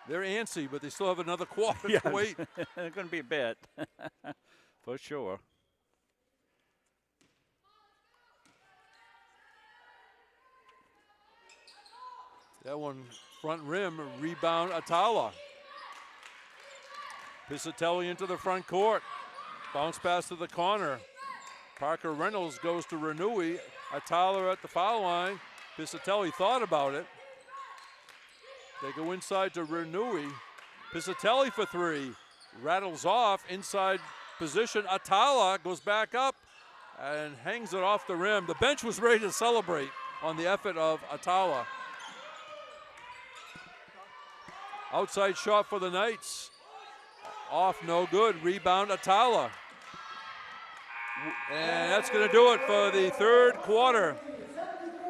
they're antsy, but they still have another quarter
Yeah,
to wait.
It's going to be a bit, for sure.
That one front rim, rebound Atala. Piscitelli into the front court. Bounce pass to the corner. Parker Reynolds goes to Renui. Atala at the foul line. Piscitelli thought about it. They go inside to Renui. Piscitelli for three. Rattles off inside position. Atala goes back up and hangs it off the rim. The bench was ready to celebrate on the effort of Atala. Outside shot for the Knights. Off, no good. Rebound, Atala. And that's going to do it for the third quarter.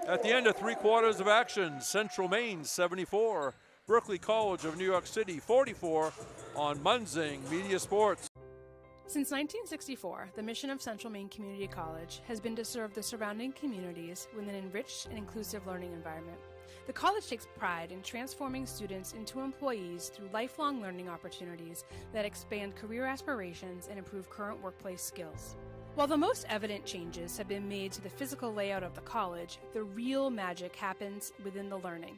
At the end of 3 quarters of action, Central Maine 74, Berkeley College of New York City 44 on Munzing Media Sports.
Since 1964, the mission of Central Maine Community College has been to serve the surrounding communities with an enriched and inclusive learning environment. The college takes pride in transforming students into employees through lifelong learning opportunities that expand career aspirations and improve current workplace skills. While the most evident changes have been made to the physical layout of the college, the real magic happens within the learning.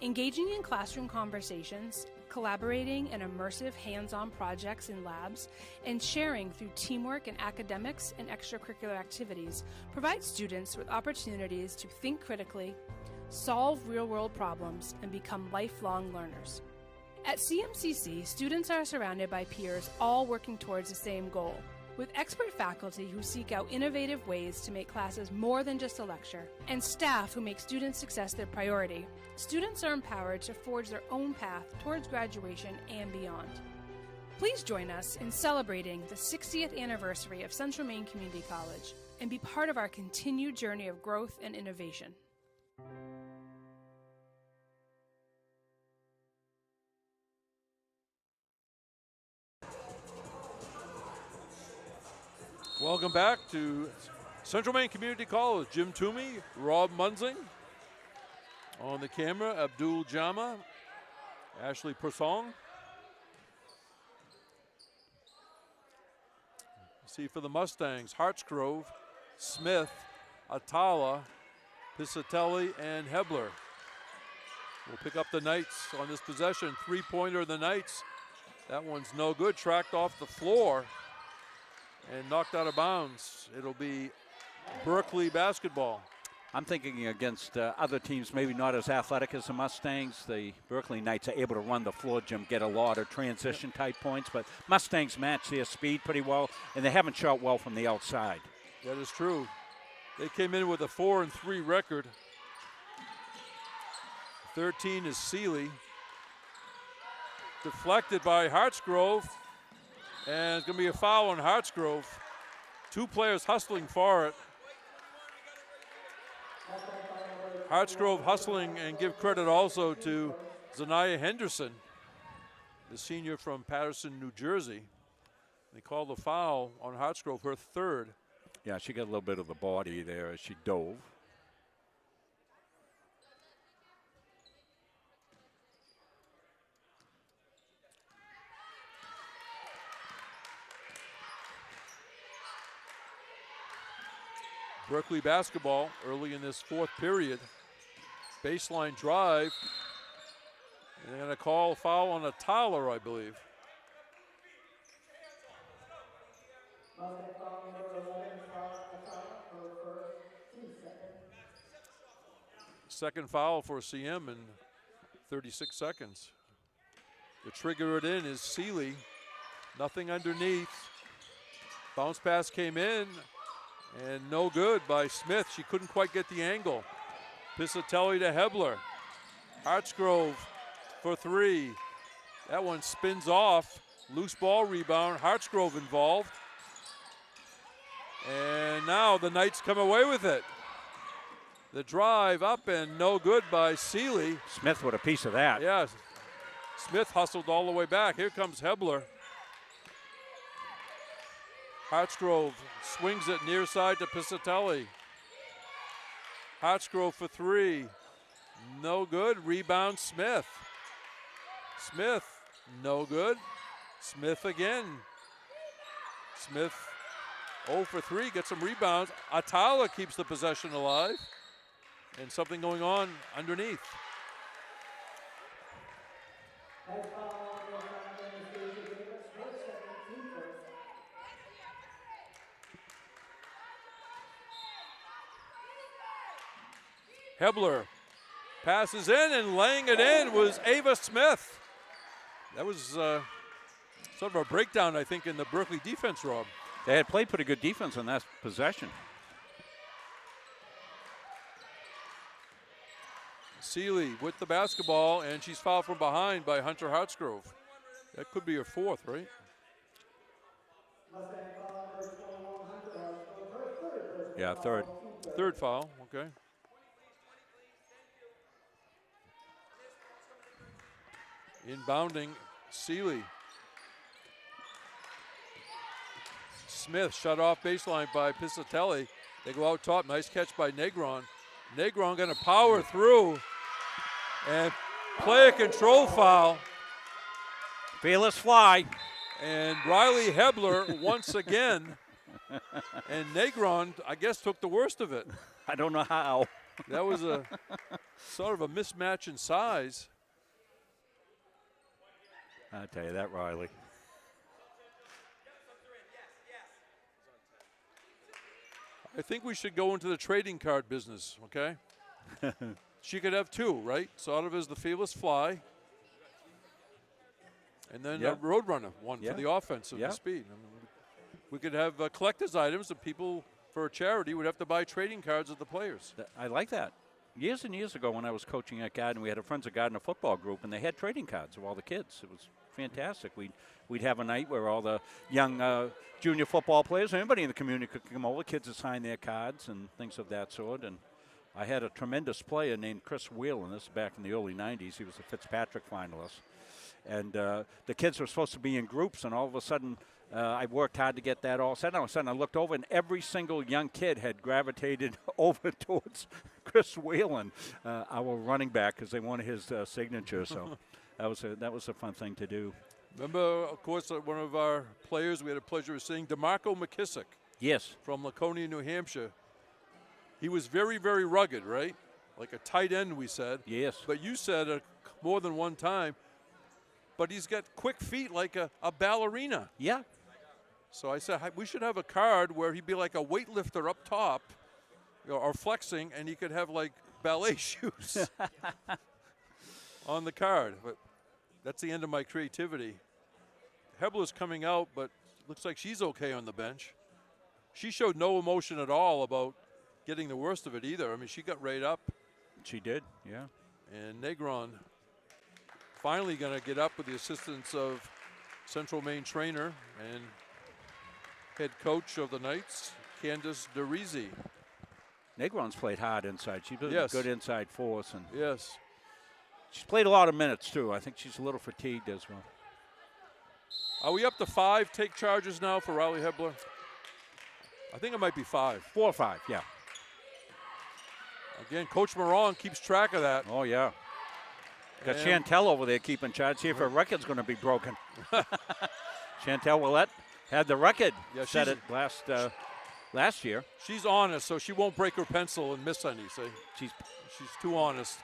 Engaging in classroom conversations, collaborating in immersive hands-on projects in labs, and sharing through teamwork in academics and extracurricular activities provides students with opportunities to think critically, solve real-world problems, and become lifelong learners. At CMCC, students are surrounded by peers all working towards the same goal, with expert faculty who seek out innovative ways to make classes more than just a lecture, and staff who make student success their priority. Students are empowered to forge their own path towards graduation and beyond. Please join us in celebrating the 60th anniversary of Central Maine Community College and be part of our continued journey of growth and innovation.
Welcome back to Central Maine Community College. Jim Toomey, Rob Munzing. On the camera, Abdul Jama, Ashley Persong. See for the Mustangs, Hartsgrove, Smith, Atala, Piscitelli, and Hebler. We'll pick up the Knights on this possession. Three-pointer of the Knights. That one's no good, tracked off the floor and knocked out of bounds. It'll be Berkeley basketball.
I'm thinking against other teams maybe not as athletic as the Mustangs. The Berkeley Knights are able to run the floor, Jim, get a lot of transition type points, but Mustangs match their speed pretty well, and they haven't shot well from the outside.
That is true. They came in with a 4-3 record. 13 is Seeley. Deflected by Hartsgrove. And it's going to be a foul on Hartsgrove. 2 players hustling for it. Hartsgrove hustling, and give credit also to Zanaya Henderson, the senior from Patterson, New Jersey. They called the foul on Hartsgrove, her third.
Yeah, she got a little bit of the body there as she dove.
Berkeley basketball early in this fourth period. Baseline drive. And they're going to call a foul on Atala, I believe. Second foul for CM in 36 seconds. To trigger it in is Seeley. Nothing underneath. Bounce pass came in. And no good by Smith. She couldn't quite get the angle. Piscitelli to Hebler. Hartsgrove for 3. That one spins off. Loose ball rebound. Hartsgrove involved. And now the Knights come away with it. The drive up and no good by Seeley.
Smith with a piece of that.
Yes. Smith hustled all the way back. Here comes Hebler. Hartsgrove swings it near side to Piscitelli. Hartsgrove for three. No good. Rebound Smith. Smith, no good. Smith again. Smith 0 for 3, gets some rebounds. Atala keeps the possession alive. And something going on underneath. Hebler passes in, and laying it in was Ava Smith. That was sort of a breakdown, I think, in the Berkeley defense, Rob.
They had played pretty good defense on that possession.
Seeley with the basketball, and she's fouled from behind by Hunter Hartsgrove. That could be her fourth, right?
Yeah, third.
Third foul, okay. Inbounding, Seeley. Smith shut off baseline by Piscitelli. They go out top, nice catch by Negron. Negron gonna power through and play a control foul.
Fearless fly.
And Riley Hebler once again. And Negron, I guess, took the worst of it.
I don't know how.
That was a sort of a mismatch in size.
I tell you that, Riley.
I think we should go into the trading card business, okay? She could have two, right? Sort of as the fearless fly. And then a Roadrunner, one for the offense and the speed. I mean, we could have collector's items that people, for a charity, would have to buy trading cards of the players.
I like that. Years and years ago when I was coaching at Garden, we had a Friends of Garden football group, and they had trading cards of all the kids. It was fantastic. We'd have a night where all the young junior football players, anybody in the community could come over, kids would sign their cards and things of that sort. And I had a tremendous player named Chris Whelan. This is back in the early 90s. He was a Fitzpatrick finalist. And the kids were supposed to be in groups, and all of a sudden I worked hard to get that all set. All of a sudden I looked over, and every single young kid had gravitated over towards Chris Whelan, our running back, because they wanted his signature. So that was a fun thing to do.
Remember, of course, one of our players we had a pleasure of seeing, DeMarco McKissick.
Yes.
From Laconia, New Hampshire. He was very, very rugged, right? Like a tight end, we said.
Yes.
But you said more than one time, but he's got quick feet like a ballerina.
Yeah.
So I said, we should have a card where he'd be like a weightlifter up top, or flexing, and he could have like ballet shoes on the card. But that's the end of my creativity. Hebler's coming out, but looks like she's okay on the bench. She showed no emotion at all about getting the worst of it either. I mean, she got right up.
She did, yeah.
And Negron finally going to get up with the assistance of Central Maine trainer and head coach of the Knights, Candace DeRisi.
Negron's played hard inside. She's been a good inside force. And
yes.
She's played a lot of minutes, too. I think she's a little fatigued as well.
Are we up to 5 take charges now for Riley Hebler? I think it might be 5.
4 or 5, yeah.
Again, Coach Moran keeps track of that.
Oh, yeah. Got Chantel over there keeping charge. See if her record's going to be broken. Chantel Willette had the record. Set it last year.
She's honest, so she won't break her pencil and miss any. See, she's too honest.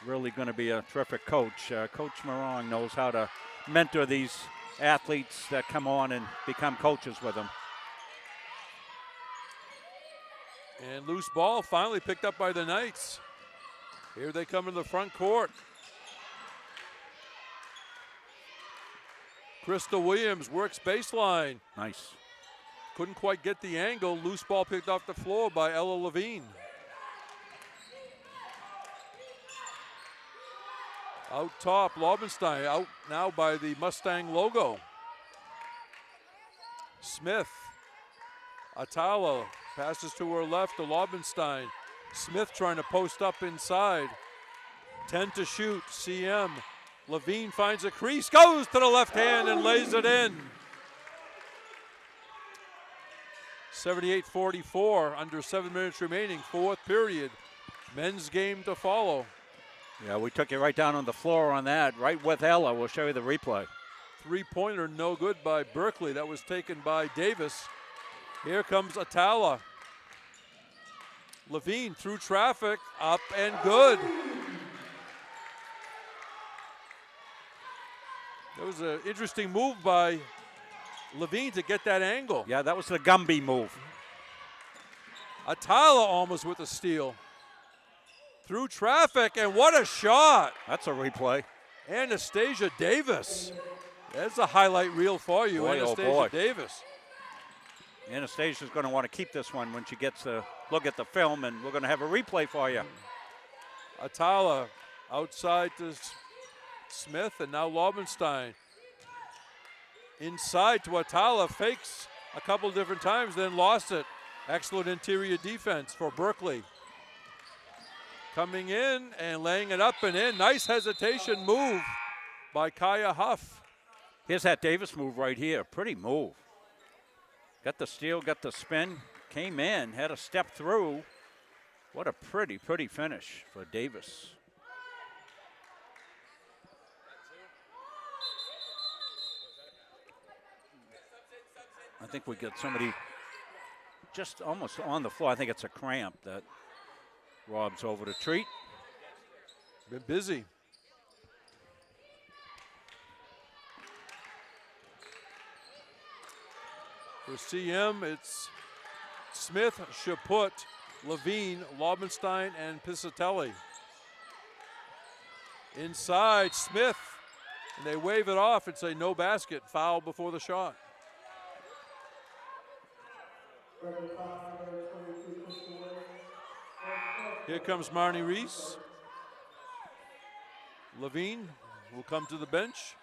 Really going to be a terrific coach. Coach Moran knows how to mentor these athletes that come on and become coaches with them.
And loose ball finally picked up by the Knights. Here they come in the front court. Krista Williams works baseline.
Nice.
Couldn't quite get the angle. Loose ball picked off the floor by Ella Levine. Out top, Laubenstein out now by the Mustang logo. Smith. Atala passes to her left to Laubenstein. Smith trying to post up inside. 10 to shoot, CM. Levine finds a crease, goes to the left hand and lays it in. 78-44, under 7 minutes remaining, fourth period. Men's game to follow.
Yeah, we took you right down on the floor on that, right with Ella. We'll show you the replay.
Three-pointer no good by Berkeley. That was taken by Davis. Here comes Atala. Levine through traffic, up and good. That was an interesting move by Levine to get that angle.
Yeah, that was the Gumby move.
Atala almost with a steal. Through traffic, and what a shot.
That's a replay.
Anastasia Davis. That's a highlight reel for you,
boy,
Anastasia
oh boy.
Davis.
Anastasia's going to want to keep this one when she gets to look at the film, and we're going to have a replay for you.
Atala outside to Smith, and now Laubenstein. Inside to Atala, fakes a couple different times, then lost it. Excellent interior defense for Berkeley. Coming in and laying it up and in. Nice hesitation move by Kaya Huff.
Here's that Davis move right here. Pretty move. Got the steal, got the spin, came in, had a step through. What a pretty, pretty finish for Davis. I think we got somebody just almost on the floor. I think it's a cramp that Rob's over to treat.
Been busy. For CM, it's Smith, Chaput, Levine, Laubenstein, and Piscitelli. Inside, Smith, and they wave it off and say no basket, foul before the shot. Here comes Marnie Reese. Levine will come to the bench.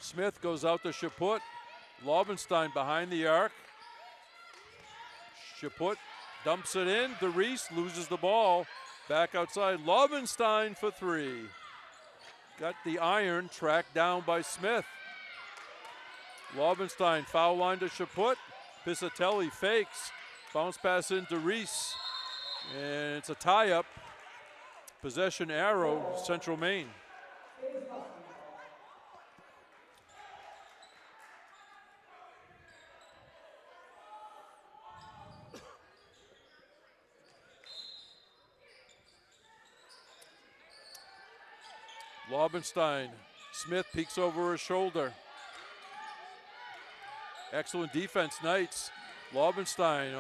Smith goes out to Chaput. Laubenstein behind the arc. Chaput dumps it in. DeReese loses the ball. Back outside. Laubenstein for three. Got the iron tracked down by Smith. Laubenstein foul line to Chaput. Piscitelli fakes. Bounce pass in DeReese. And it's a tie-up. Possession arrow, Central Maine. Laubenstein. Smith peeks over his shoulder. Excellent defense, Knights. Laubenstein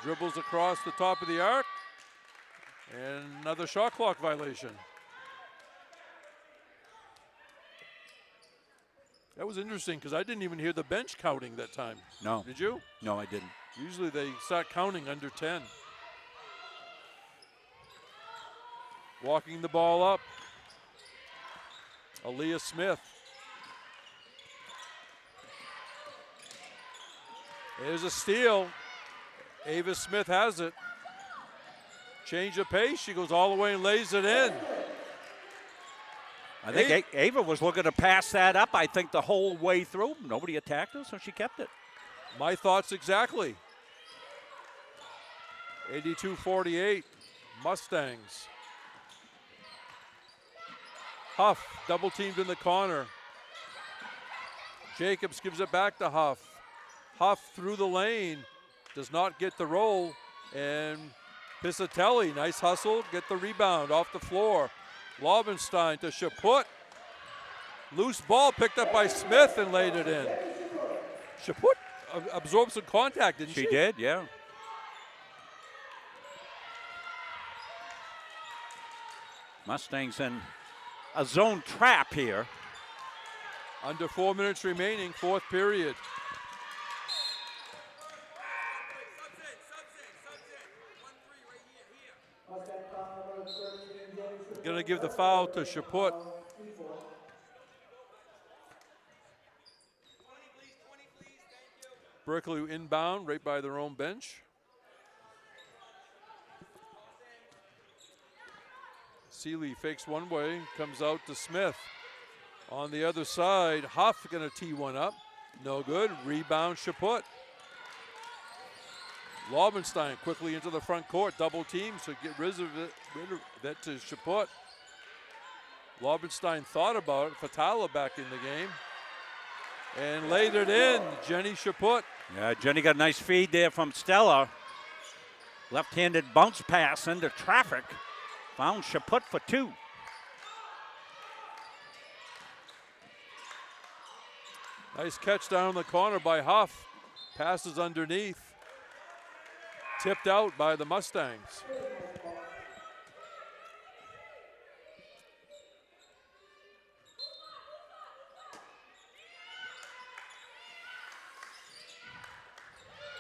dribbles across the top of the arc. And another shot clock violation. That was interesting because I didn't even hear the bench counting that time.
No.
Did you?
No, I didn't.
Usually they start counting under 10. Walking the ball up. Aaliyah Smith. There's a steal. Ava Smith has it. Change of pace. She goes all the way and lays it in.
I think Ava was looking to pass that up, I think, the whole way through. Nobody attacked her, so she kept it.
My thoughts exactly. 82-48, Mustangs. Huff, double teamed in the corner. Jacobs gives it back to Huff. Huff through the lane, does not get the roll, and Piscitelli, nice hustle, get the rebound off the floor. Laubenstein to Chaput. Loose ball picked up by Smith and laid it in. Chaput absorbed some contact, didn't she?
She did, yeah. Mustangs in a zone trap here.
Under 4 minutes remaining, fourth period. Going to give the foul to Chaput. Berkeley inbound right by their own bench. Seeley fakes one way, comes out to Smith. On the other side, Huff gonna tee one up. No good. Rebound, Chaput. Laubenstein quickly into the front court, double team, so get rid of it to Chaput. Laubenstein thought about it. Fatala back in the game. And laid it in, Jenny Chaput.
Yeah, Jenny got a nice feed there from Stella. Left-handed bounce pass into traffic. Found Chaput for two.
Nice catch down in the corner by Huff. Passes underneath. Tipped out by the Mustangs.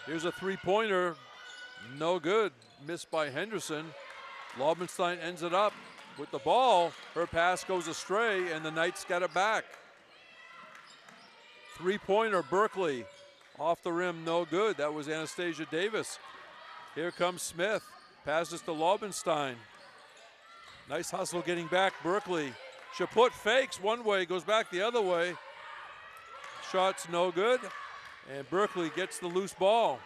Here's a three-pointer. No good. Missed by Henderson. Laubenstein ends it up with the ball. Her pass goes astray, and the Knights got it back. Three-pointer, Berkeley. Off the rim, no good. That was Anastasia Davis. Here comes Smith. Passes to Laubenstein. Nice hustle getting back, Berkeley. Chaput fakes one way, goes back the other way. Shot's no good. And Berkeley gets the loose ball.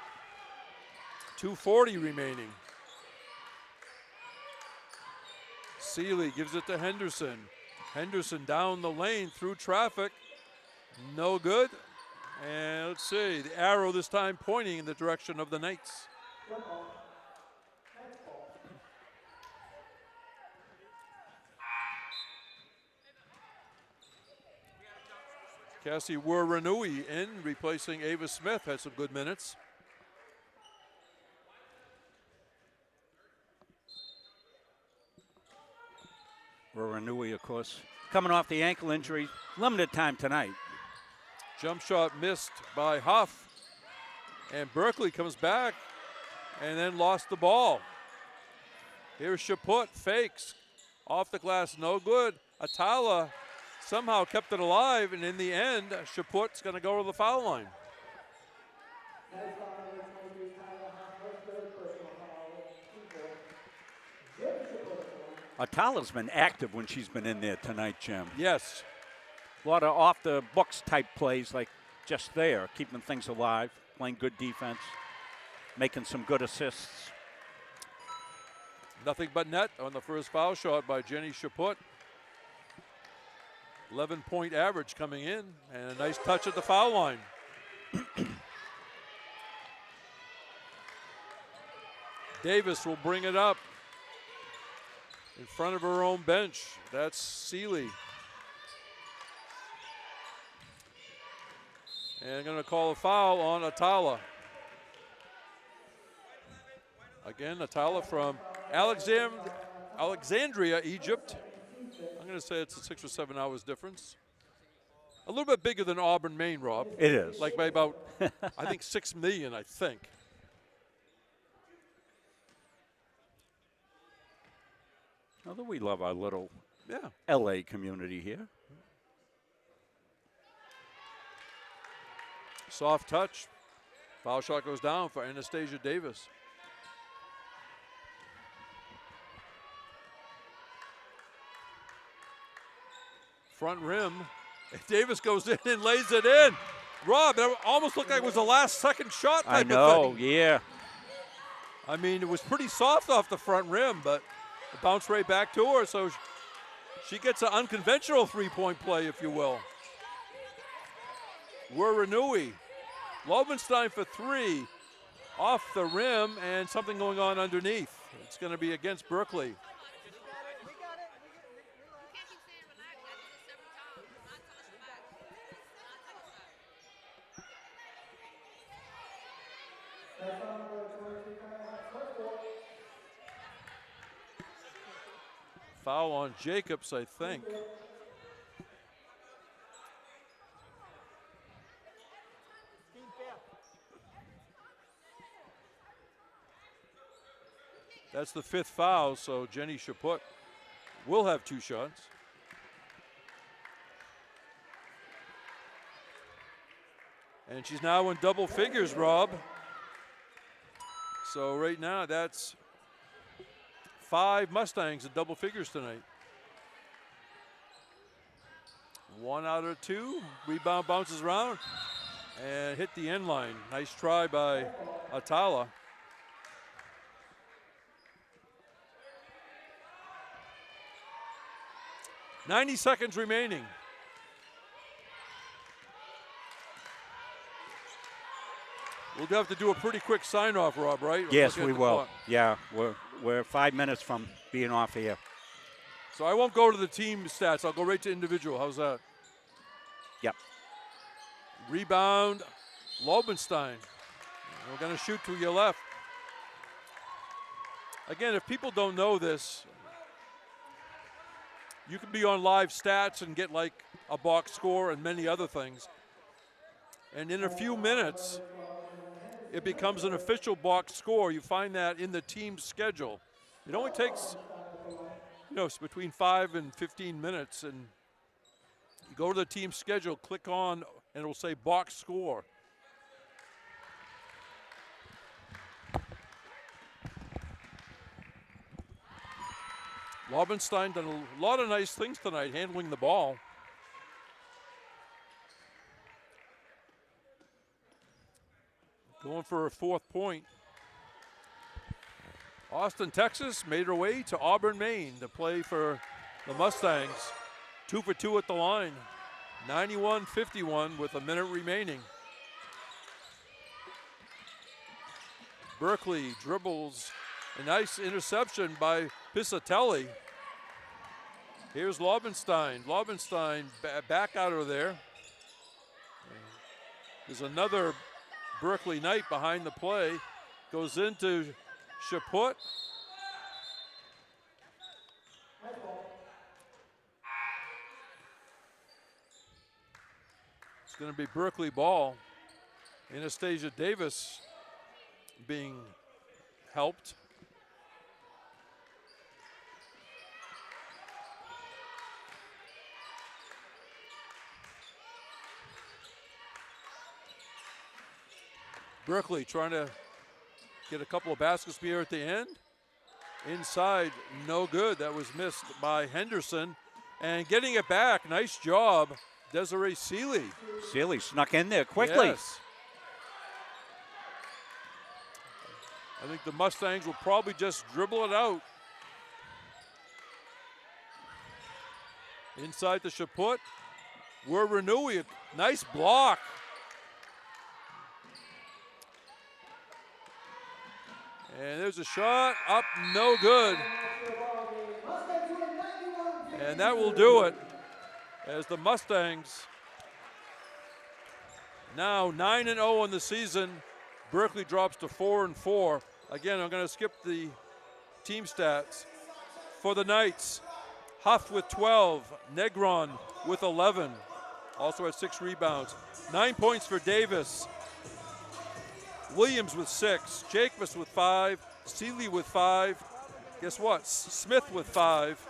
2:40 remaining. Seeley gives it to Henderson. Henderson down the lane through traffic. No good. And let's see, the arrow this time pointing in the direction of the Knights. Cassie Wurenui in, replacing Ava Smith, had some good minutes.
Wurenui, of course, coming off the ankle injury, limited time tonight.
Jump shot missed by Huff. And Berkeley comes back and then lost the ball. Here's Chaput, fakes. Off the glass, no good. Atala somehow kept it alive, and in the end, Chaput's gonna go to the foul line.
Atala's been active when she's been in there tonight, Jim.
Yes.
A lot of off-the-books type plays, like just there, keeping things alive, playing good defense, making some good assists.
Nothing but net on the first foul shot by Jenny Chaput. 11-point average coming in, and a nice touch at the foul line. Davis will bring it up in front of her own bench. That's Seeley. And going to call a foul on Atala. Again, Atala from Alexandria, Egypt. I'm going to say it's a 6 or 7 hours difference. A little bit bigger than Auburn, Maine, Rob.
It is.
Like by about, I think, 6 million, I think.
Although we love our little
Yeah.
LA community here.
Soft touch. Foul shot goes down for Anastasia Davis. Front rim. Davis goes in and lays it in. Rob, that almost looked like it was a last-second shot type
I know,
of thing.
yeah.
I mean, it was pretty soft off the front rim, but it bounced right back to her, so she gets an unconventional three-point play, if you will. Wurenui. Laubenstein for three. Off the rim, and something going on underneath. It's going to be against Berkeley. Foul on Jacobs, I think. That's the 5th foul, so Jenny Chaput will have 2 shots. And she's now in double figures, Rob. So right now, that's 5 Mustangs in double figures tonight. 1 out of 2. Rebound bounces around and hit the end line. Nice try by Atala. "90 seconds remaining. We'll have to do a pretty quick sign-off, Rob, right?
Yes, we will. Clock. Yeah, we're 5 minutes from being off here.
So I won't go to the team stats. I'll go right to individual. How's that?
Yep.
Rebound, Lobenstein. We're going to shoot to your left. Again, if people don't know this, you can be on live stats and get like a box score and many other things. And in a few minutes, it becomes an official box score. You find that in the team schedule. It only takes, it's between 5 and 15 minutes, and you go to the team schedule, click on, and it will say box score. Lobenstein done a lot of nice things tonight, handling the ball. Going for a 4th point. Austin, Texas made her way to Auburn, Maine to play for the Mustangs. 2 for 2 at the line. 91-51 with a minute remaining. Berkeley dribbles. A nice interception by Pisatelli. Here's Lobenstein. Lobenstein back out of there. There's another Berkeley Knight behind the play. Goes into Chaput. It's going to be Berkeley ball. Anastasia Davis being helped. Berkeley trying to get a couple of baskets here at the end. Inside, no good. That was missed by Henderson. And getting it back, nice job, Desiree Seeley.
Seeley snuck in there quickly.
Yes. I think the Mustangs will probably just dribble it out. Inside the Chaput. We're Renui, nice block. And there's a shot up, no good. And that will do it as the Mustangs now 9-0 in the season. Berkeley drops to 4-4. Again, I'm going to skip the team stats. For the Knights, Huff with 12, Negron with 11, also had 6 rebounds. 9 points for Davis. Williams with 6, Jacobs with 5, Seeley with 5. Guess what? Smith with 5.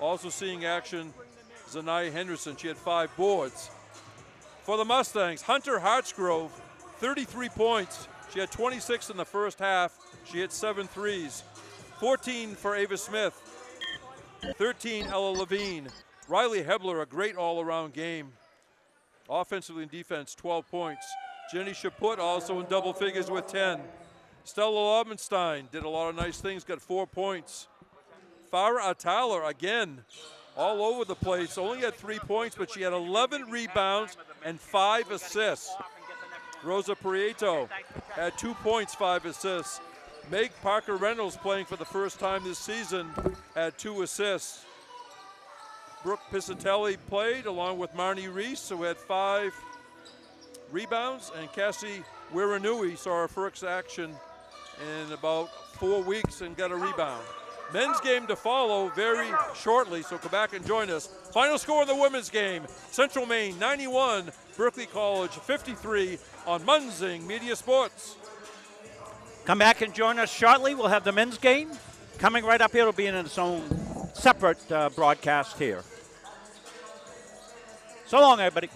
Also seeing action, Zanaya Henderson. She had 5 boards. For the Mustangs, Hunter Hartsgrove, 33 points. She had 26 in the first half. She hit 7 threes. 14 for Ava Smith. 13 Ella Levine. Riley Hebler, a great all-around game. Offensively and defense, 12 points. Jenny Chaput also in double figures with 10. Stella Lobenstein did a lot of nice things, got 4 points. Farah Atala, again, all over the place. Only had 3 points, but she had 11 rebounds and 5 assists. Rosa Prieto had 2 points, 5 assists. Meg Parker Reynolds, playing for the first time this season, had 2 assists. Brooke Pisatelli played along with Marnie Reese, who had 5 rebounds, and Cassie Wiranui saw her first action in about 4 weeks and got a rebound. Men's game to follow very shortly, so come back and join us. Final score of the women's game, Central Maine 91, Berkeley College 53 on Munzing Media Sports.
Come back and join us shortly. We'll have the men's game coming right up here. It'll be in its own separate broadcast here. So long, everybody.